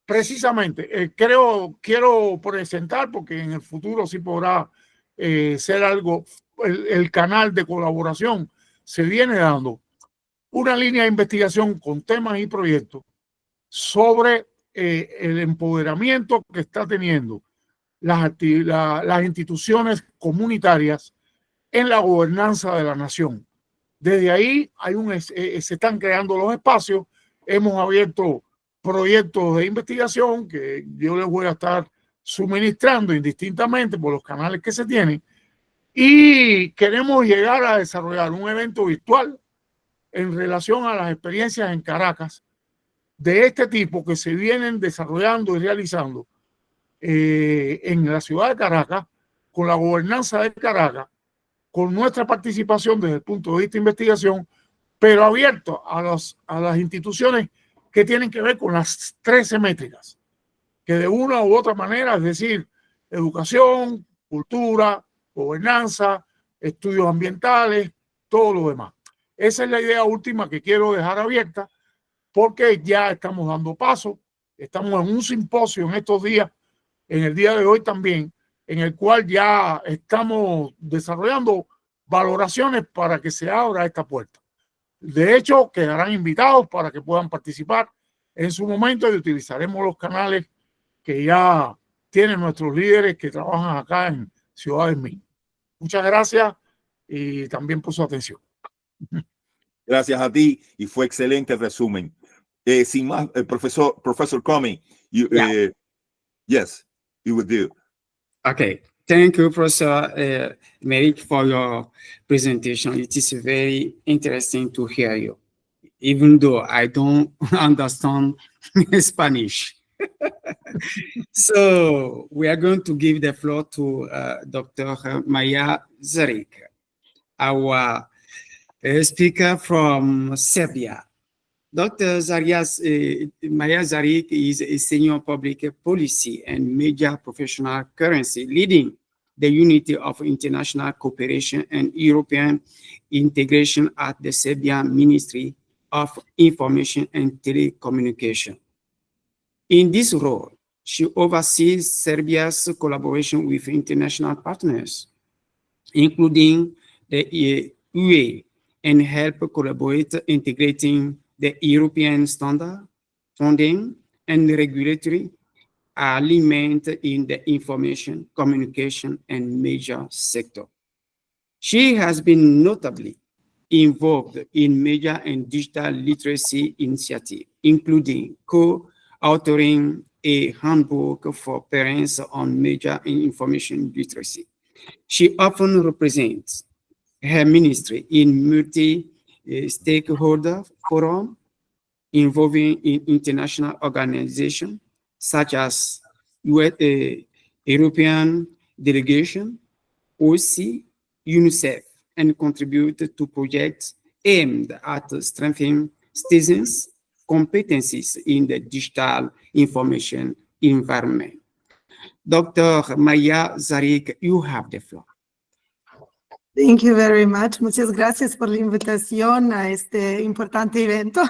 precisamente, quiero presentar, porque en el futuro sí podrá ser algo, el canal de colaboración se viene dando una línea de investigación con temas y proyectos sobre el empoderamiento que está teniendo las instituciones comunitarias en la gobernanza de la nación. Desde ahí se están creando los espacios, hemos abierto proyectos de investigación que yo les voy a estar suministrando indistintamente por los canales que se tienen, y queremos llegar a desarrollar un evento virtual en relación a las experiencias en Caracas de este tipo que se vienen desarrollando y realizando en la ciudad de Caracas, con la gobernanza de Caracas, con nuestra participación desde el punto de vista de investigación, pero abierto a las instituciones que tienen que ver con las 13 métricas, que de una u otra manera, es decir, educación, cultura, gobernanza, estudios ambientales, todo lo demás. Esa es la idea última que quiero dejar abierta, porque ya estamos dando paso, estamos en un simposio en estos días, en el día de hoy también, en el cual ya estamos desarrollando valoraciones para que se abra esta puerta. De hecho, quedarán invitados para que puedan participar en su momento y utilizaremos los canales que ya tienen nuestros líderes que trabajan acá en Ciudad de MILC. Muchas gracias y también por su atención.
Gracias a ti y fue excelente el resumen. Sin más, Professor Comey, yes, you would do.
Okay, thank you, Professor Merrick, for your presentation. It is very interesting to hear you, even though I don't understand Spanish. So we are going to give the floor to Dr. Maja Zarić, our speaker from Serbia. Dr. Maja Zarić is a senior public policy and media professional currently leading the Unity of International Cooperation and European Integration at the Serbian Ministry of Information and Telecommunication. In this role, she oversees Serbia's collaboration with international partners, including the UE, and help collaborate integrating the European standard, funding, and regulatory alignment in the information, communication, and media sector. She has been notably involved in media and digital literacy initiatives, including co-authoring a handbook for parents on media and information literacy. She often represents her ministry in multi-stakeholder forums involving international organizations such as European Delegation, OSCE, UNICEF, and contribute to projects aimed at strengthening citizens' competencies in the digital information environment. Dr. Maja Zarić, you have the floor.
Thank you very much. Muchas gracias por la invitación a este importante evento.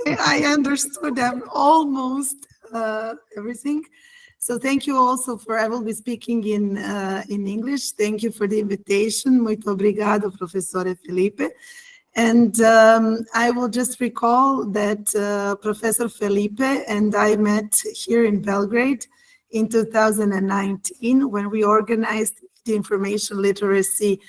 I understood almost everything. So thank you also I will be speaking in English. Thank you for the invitation. Muito obrigado, Professor Felipe. And I will just recall that Professor Felipe and I met here in Belgrade in 2019 when we organized the information literacy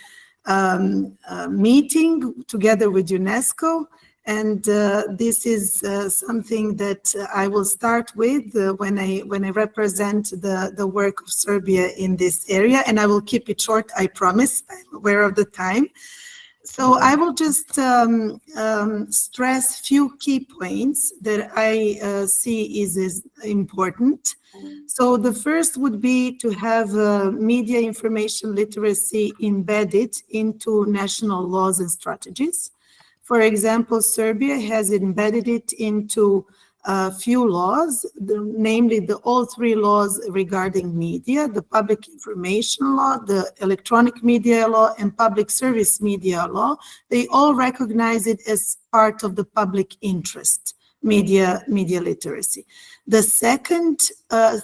meeting together with UNESCO. And this is something that I will start with when I represent the work of Serbia in this area. And I will keep it short, I promise. I'm aware of the time. So I will just stress few key points that I see is important. So the first would be to have media information literacy embedded into national laws and strategies. For example, Serbia has embedded it into a few laws, namely all three laws regarding media, the public information law, the electronic media law, and public service media law. They all recognize it as part of the public interest, media literacy. The second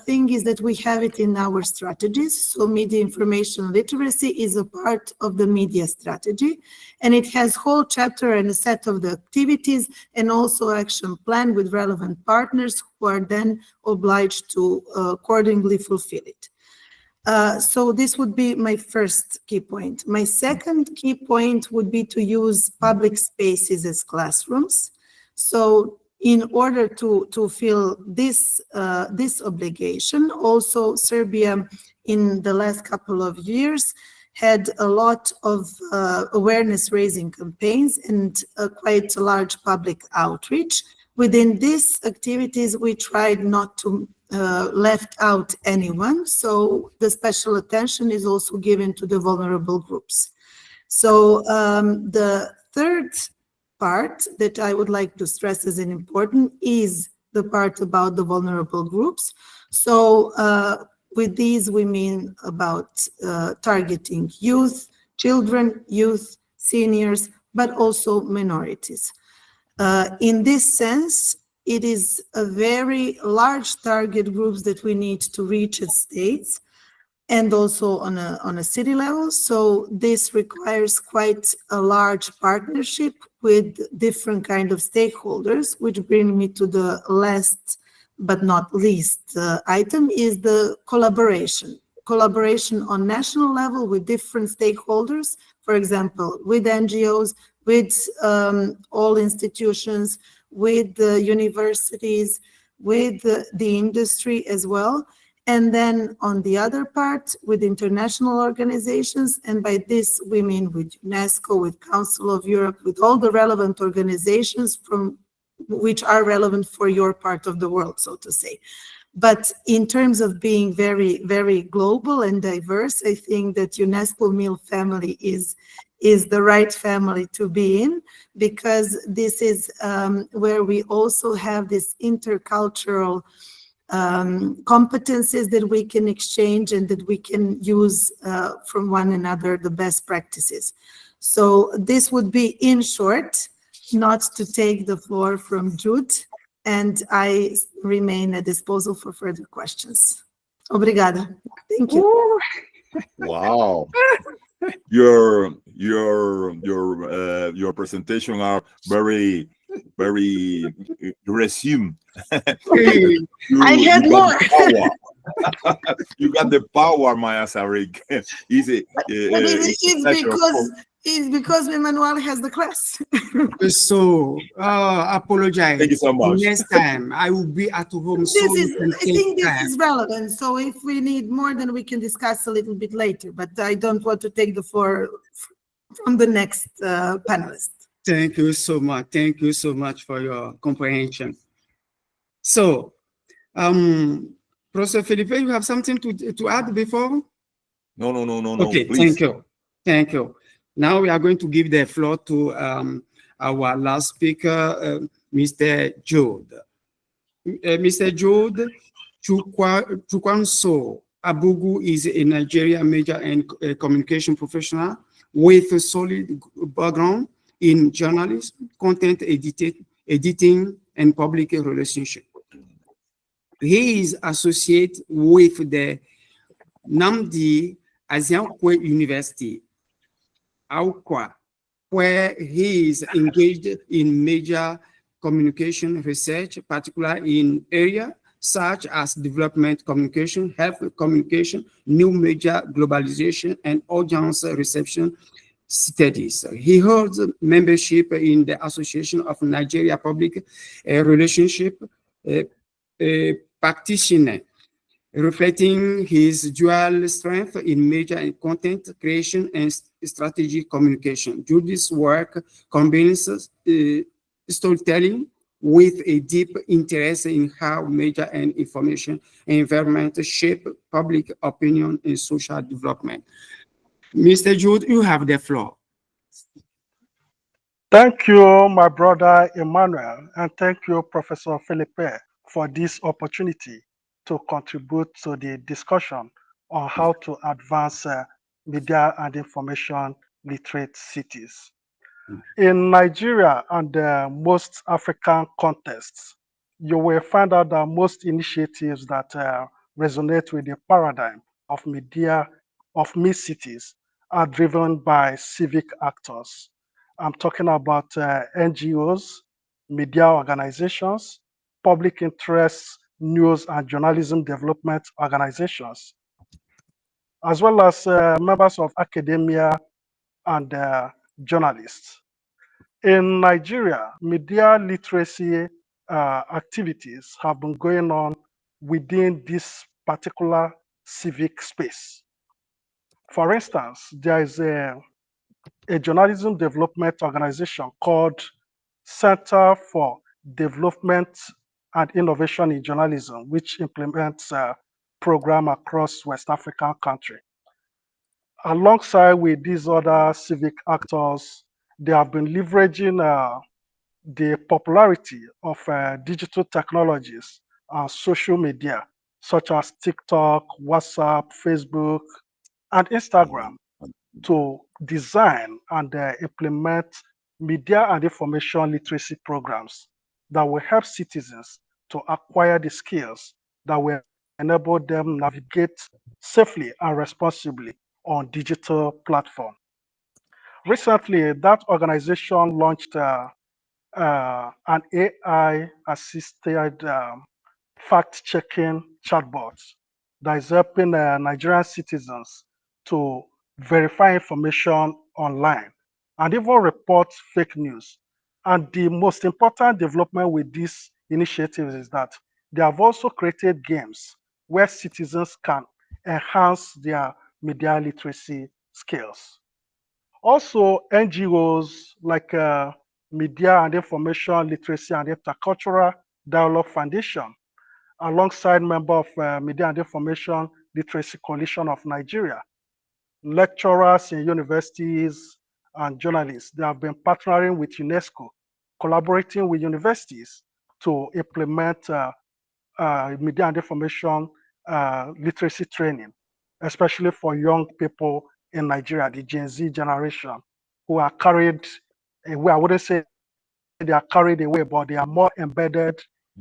thing is that we have it in our strategies. So media information literacy is a part of the media strategy, and it has whole chapter and a set of the activities and also action plan with relevant partners who are then obliged to accordingly fulfill it. So this would be my first key point. My second key point would be to use public spaces as classrooms. So in order to fulfill this obligation, also Serbia in the last couple of years had a lot of awareness-raising campaigns and quite a large public outreach. Within these activities, we tried not to left out anyone, so the special attention is also given to the vulnerable groups. So the third part that I would like to stress as an important is the part about the vulnerable groups. So with these, we mean about targeting youth, children, youth, seniors, but also minorities. In this sense, it is a very large target groups that we need to reach at states and also on a city level. So this requires quite a large partnership with different kind of stakeholders, which bring me to the last but not least item is the collaboration. Collaboration on national level with different stakeholders, for example, with NGOs, with all institutions, with the universities, with the industry as well. And then on the other part, with international organizations, and by this we mean with UNESCO, with Council of Europe, with all the relevant organizations from which are relevant for your part of the world, so to say. But in terms of being very, very global and diverse, I think that UNESCO MILC family is is the right family to be in, because this is where we also have this intercultural competencies that we can exchange and that we can use from one another, the best practices. So this would be, in short, not to take the floor from Jude, and I remain at disposal for further questions. Obrigada. Thank you.
Wow. Your presentation are very resume.
I had more.
You got the power, Maja Zarić.
It's because Emmanuel has the class.
So, apologize.
Thank you so much.
Next time, I will be at home.
I think this is relevant. So if we need more, then we can discuss a little bit later. But I don't want to take the floor from the next panelist.
Thank you so much. Thank you so much for your comprehension. So, Professor Felipe, you have something to add before?
No.
Okay,
please.
thank you. Thank you. Now we are going to give the floor to our last speaker, Mr. Jude. Mr. Jude Chukwanso Abugu is a Nigerian major and communication professional with a solid background in journalism, content editing, and public relationship. He is associated with the Nnamdi Azikiwe University, Awka, where he is engaged in major communication research, particularly in areas such as development communication, health communication, new media globalization, and audience reception studies. He holds membership in the Association of Nigeria Public Relationship Practitioners, reflecting his dual strength in media and content creation and strategic communication. Jude's work combines storytelling with a deep interest in how media and information environment shape public opinion and social development. Mr. Jude, you have the floor.
Thank you, my brother Emmanuel, and thank you, Professor Felipe, for this opportunity to contribute to the discussion on how to advance media and information literate cities. In Nigeria and most African contexts, you will find out that most initiatives that resonate with the paradigm of media of MILCities are driven by civic actors. I'm talking about NGOs, media organizations, public interest news and journalism development organizations, as well as members of academia and journalists. In Nigeria, media literacy activities have been going on within this particular civic space. For instance, there is a journalism development organization called Center for Development and Innovation in Journalism, which implements a program across West African country. Alongside with these other civic actors, they have been leveraging the popularity of digital technologies and social media, such as TikTok, WhatsApp, Facebook, and Instagram, to design and implement media and information literacy programs that will help citizens to acquire the skills that will enable them navigate safely and responsibly on digital platform. Recently, that organization launched an AI-assisted fact-checking chatbot that is helping Nigerian citizens to verify information online and even report fake news. And the most important development with this initiative is that they have also created games where citizens can enhance their media literacy skills. Also, NGOs like Media and Information Literacy and Intercultural Dialogue Foundation, alongside member of Media and Information Literacy Coalition of Nigeria, lecturers in universities and journalists. They have been partnering with UNESCO, collaborating with universities to implement media and information literacy training, especially for young people in Nigeria, the Gen Z generation, who are carried away. I wouldn't say they are carried away, but they are more embedded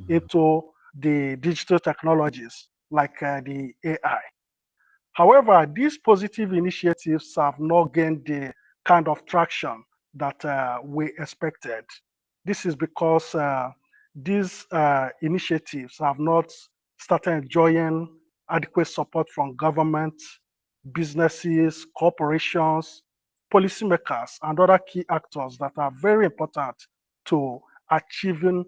into the digital technologies like the AI. However, these positive initiatives have not gained the kind of traction that we expected. This is because these initiatives have not started enjoying adequate support from government, businesses, corporations, policymakers, and other key actors that are very important to achieving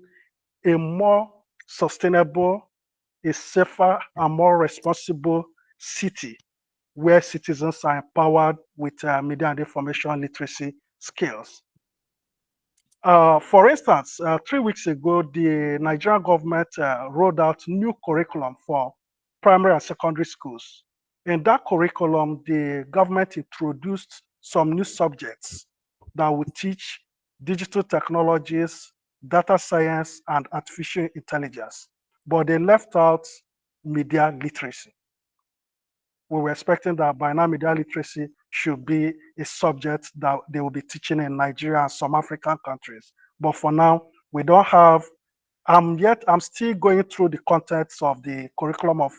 a more sustainable, a safer, and more responsible city where citizens are empowered with media and information literacy skills. For instance, 3 weeks ago, the Nigerian government rolled out new curriculum for primary and secondary schools. In that curriculum, the government introduced some new subjects that would teach digital technologies, data science, and artificial intelligence, but they left out media literacy. We were expecting that by now media literacy should be a subject that they will be teaching in Nigeria and some African countries. But for now, we don't have, I'm still going through the contents of the curriculum of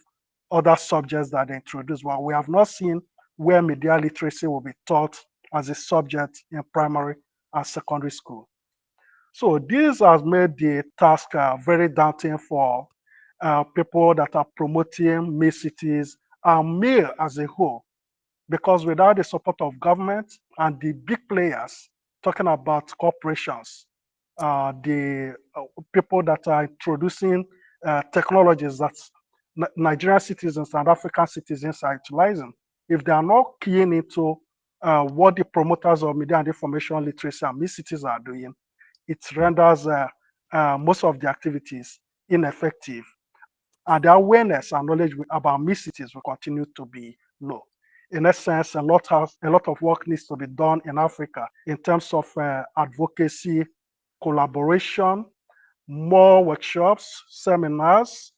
other subjects that they introduced. Well, we have not seen where media literacy will be taught as a subject in primary and secondary school. So this has made the task very daunting for people that are promoting MILCities and MIL as a whole, because without the support of government and the big players, talking about corporations, the people that are introducing technologies that Nigerian citizens and African citizens are utilizing, if they are not keying into what the promoters of media and information literacy and MILCities are doing, it renders most of the activities ineffective. And the awareness and knowledge about MILCities will continue to be low. In essence, a lot of work needs to be done in Africa in terms of advocacy, collaboration, more workshops, seminars,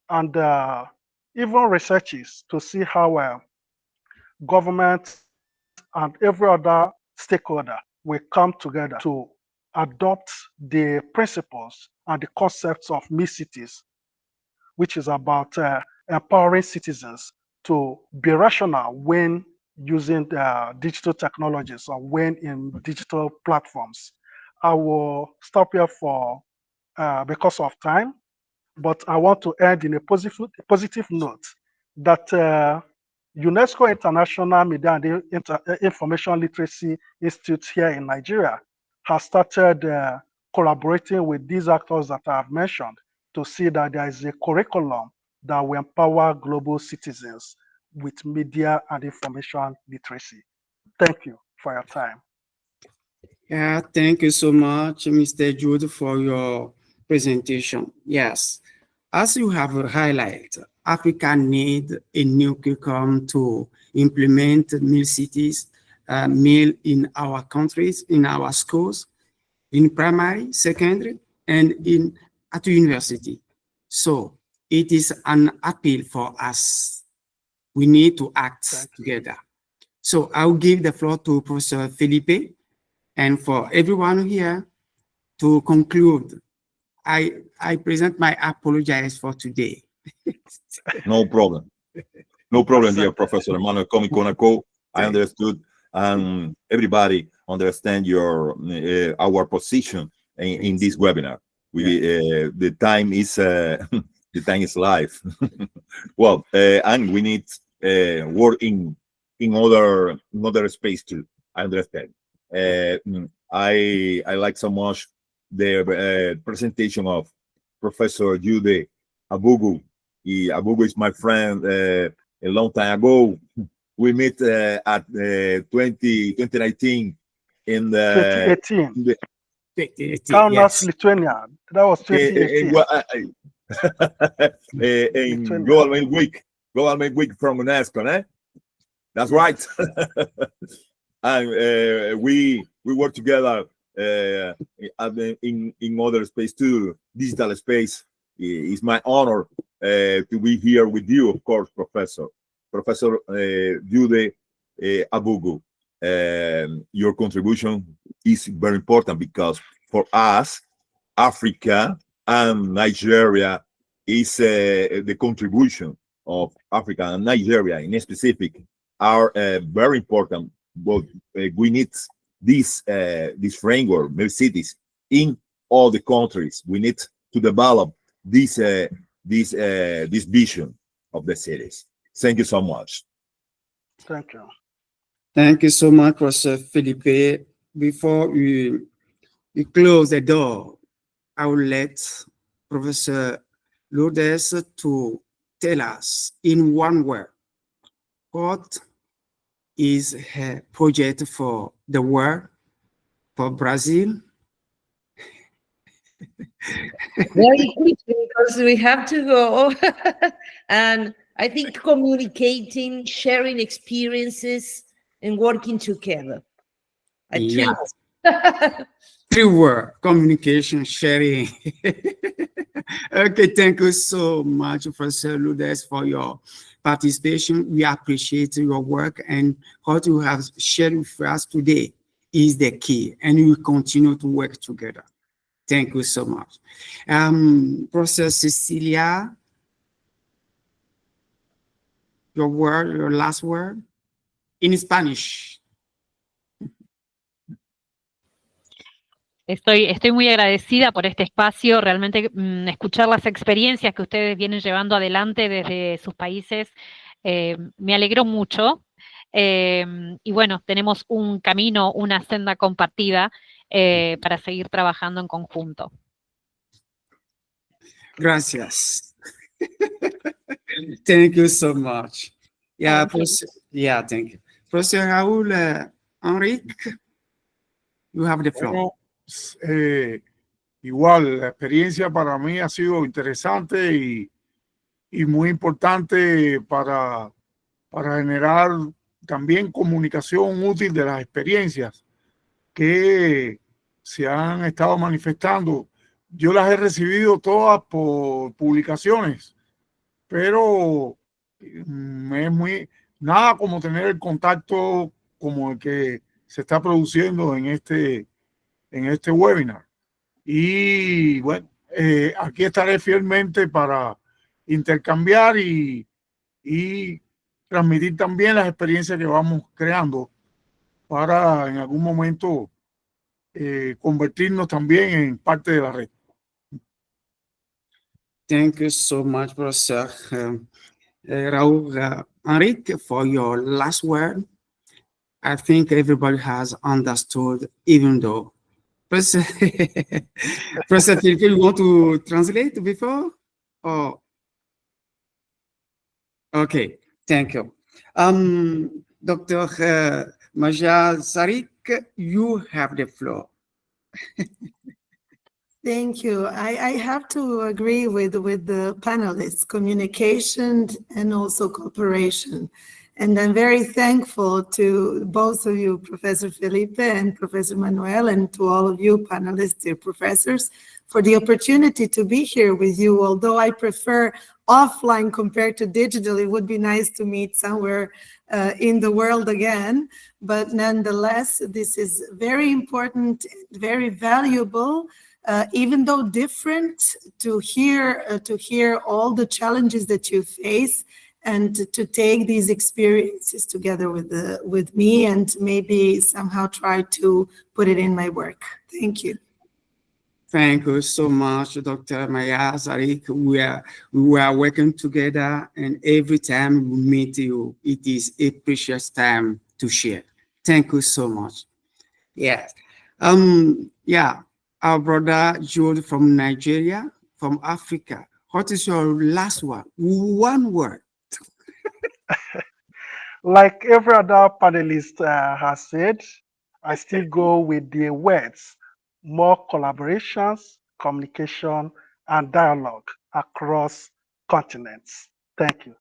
and even researches to see how government and every other stakeholder will come together to adopt the principles and the concepts of MILCities, which is about empowering citizens to be rational when using digital technologies or when in digital platforms. I will stop here for because of time, but I want to end in a positive note that UNESCO International Media and Information Literacy Institute here in Nigeria has started collaborating with these actors that I have mentioned to see that there is a curriculum that will empower global citizens with media and information literacy. Thank you for your time.
Yeah, thank you so much, Mr. Jude, for your presentation. Yes, as you have highlighted, Africa needs a new curriculum to implement MILCities, MIL in our countries, in our schools, in primary, secondary, and at the university. So it is an appeal for us. We need to act together. So I'll give the floor to Professor Felipe, and for everyone here to conclude, I present my apologies for today.
No problem. No problem, dear Professor Emmanuel Komikonako. I understood, and everybody understand our position in this webinar. The time is the time is life. Well, and we need work in other space too. I understand. I like so much the presentation of Professor Jude Abugu. Abugu is my friend. A long time ago, we met at 2019 in the
2018. Kaunas, Lithuania. That was 2018.
In Government Week from UNESCO, eh? That's right. and we work together in other space too, digital space. It's my honor to be here with you, of course, Professor Jude Abugu. Your contribution is very important because for us, Africa and Nigeria is the contribution of Africa and Nigeria in specific are very important. But we need this framework, MILCities, in all the countries. We need to develop this vision of the cities. Thank you so much.
Thank you.
Thank you so much, Professor Felipe. Before we close the door, I will let Professor Lourdes to tell us in one word what is her project for the world, for Brazil.
Very quickly, because we have to go. And I think communicating, sharing experiences, and working together.
Yes. 3 words: communication, sharing. Okay, thank you so much, Professor Lourdes, for your participation. We appreciate your work, and what you have shared with us today is the key, and we will continue to work together. Thank you so much. Professor Cecilia, your last word in Spanish.
Estoy muy agradecida por este espacio, realmente escuchar las experiencias que ustedes vienen llevando adelante desde sus países me alegró mucho. Y bueno, tenemos un camino, una senda compartida para seguir trabajando en conjunto.
Gracias. Thank you so much. Yeah, thank you. Professor Raúl Enrique, you have the floor.
Bueno, igual, la experiencia para mí ha sido interesante y muy importante para generar también comunicación útil de las experiencias que se han estado manifestando. Yo las he recibido todas por publicaciones, pero es nada como tener el contacto como el que se está produciendo en este webinar. Y bueno, aquí estaré fielmente para intercambiar y transmitir también las experiencias que vamos creando para en algún momento convertirnos también en parte de la red.
Thank you so much, Professor Raúl Enrique, for your last word. I think everybody has understood, even though. Professor Felipe, you want to translate before? Oh, okay, thank you. Dr. Maja Zarić, you have the floor.
Thank you. I have to agree with the panelists, communication and also cooperation. And I'm very thankful to both of you, Professor Felipe and Professor Manuel, and to all of you panelists, dear professors, for the opportunity to be here with you. Although I prefer offline compared to digital, it would be nice to meet somewhere in the world again. But nonetheless, this is very important, very valuable, even though different, to hear all the challenges that you face, and to take these experiences together with me and maybe somehow try to put it in my work. Thank you.
Thank you so much, Dr. Maja Zarić. We are working together, and every time we meet you, it is a precious time to share. Thank you so much. Yes. Our brother Jude from Nigeria, from Africa. What is your last one? One word.
Like every other panelist has said, I still go with the words: more collaborations, communication, and dialogue across continents. Thank you.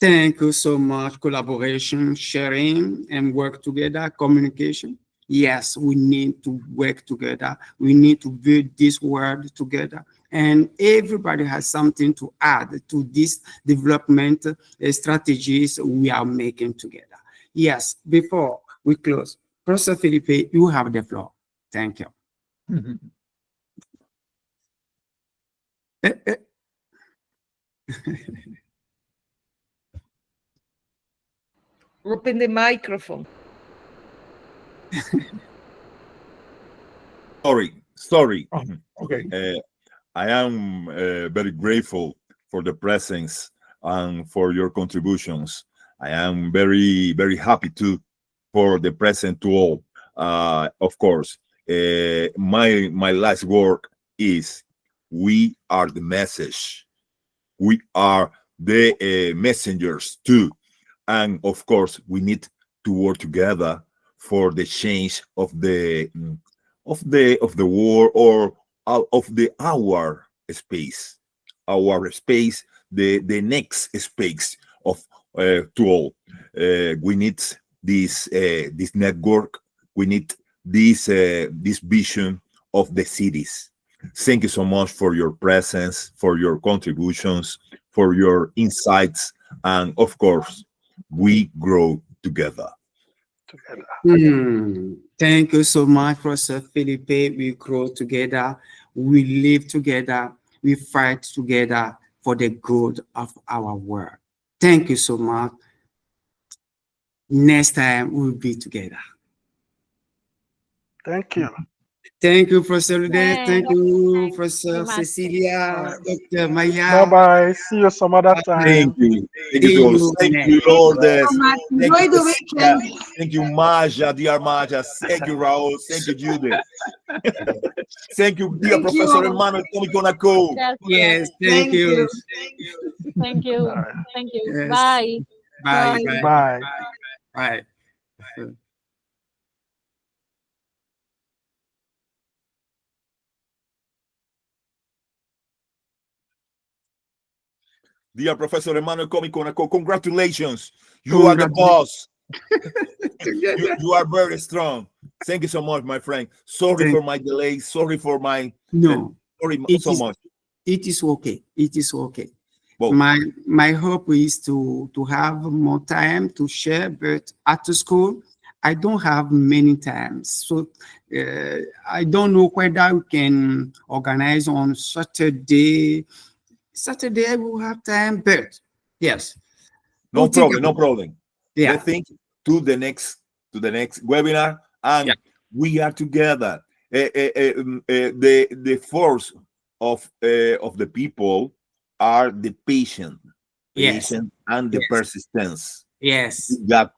Thank you so much. Collaboration, sharing, and work together, communication. Yes, we need to work together. We need to build this world together. And everybody has something to add to this development strategies we are making together. Yes, before we close, Professor Felipe, you have the floor. Thank you.
Open the microphone.
Sorry.
Oh, okay.
I am very grateful for the presence and for your contributions. I am very, very happy too for the present to all. Of course, my last word is: we are the message. We are the messengers too, and of course, we need to work together for the change of the world, or of our space, the next space of to all. We need this network. We need this vision of the cities. Thank you so much for your presence, for your contributions, for your insights, and of course, we grow together.
Thank you so much, Professor Felipe. We grow together, we live together, we fight together for the good of our world. Thank you so much. Next time we'll be together.
Thank you.
Thank you, Professor Lourdes. Thank you,
Thanks
Professor
very much.
Cecilia, Dr. Maya.
Bye-bye. See you some other time.
Thank you. Thank
See
you,
you
George. Thank
next.
you, Lourdes.
So much.
Thank
Enjoy
you,
the
Cecilia.
weekend.
Thank you, Maja, dear Maja. Thank you, Raúl. Thank you, Jude. Thank you, dear
Thank you.
Professor Emmanuel Comiconaco.
Yes, thank you.
Thank you.
All right.
Thank you.
Yes.
Bye.
Bye.
Bye.
Bye.
Bye.
Bye.
Dear Professor Emmanuel Comiconaco, congratulations. You are the boss. You are very strong. Thank you so much, my friend. Sorry for my delay. Sorry for my
No,
sorry so much.
it is okay. It is okay.
Well,
My hope is to have more time to share, but at the school, I don't have many times. So I don't know whether we can organize on Saturday. Saturday I will have time, but yes.
no problem.
Yeah.
Let's think to the next webinar, and we are together. The force of the people are the patient
Yes.
and the persistence.
Yes.
That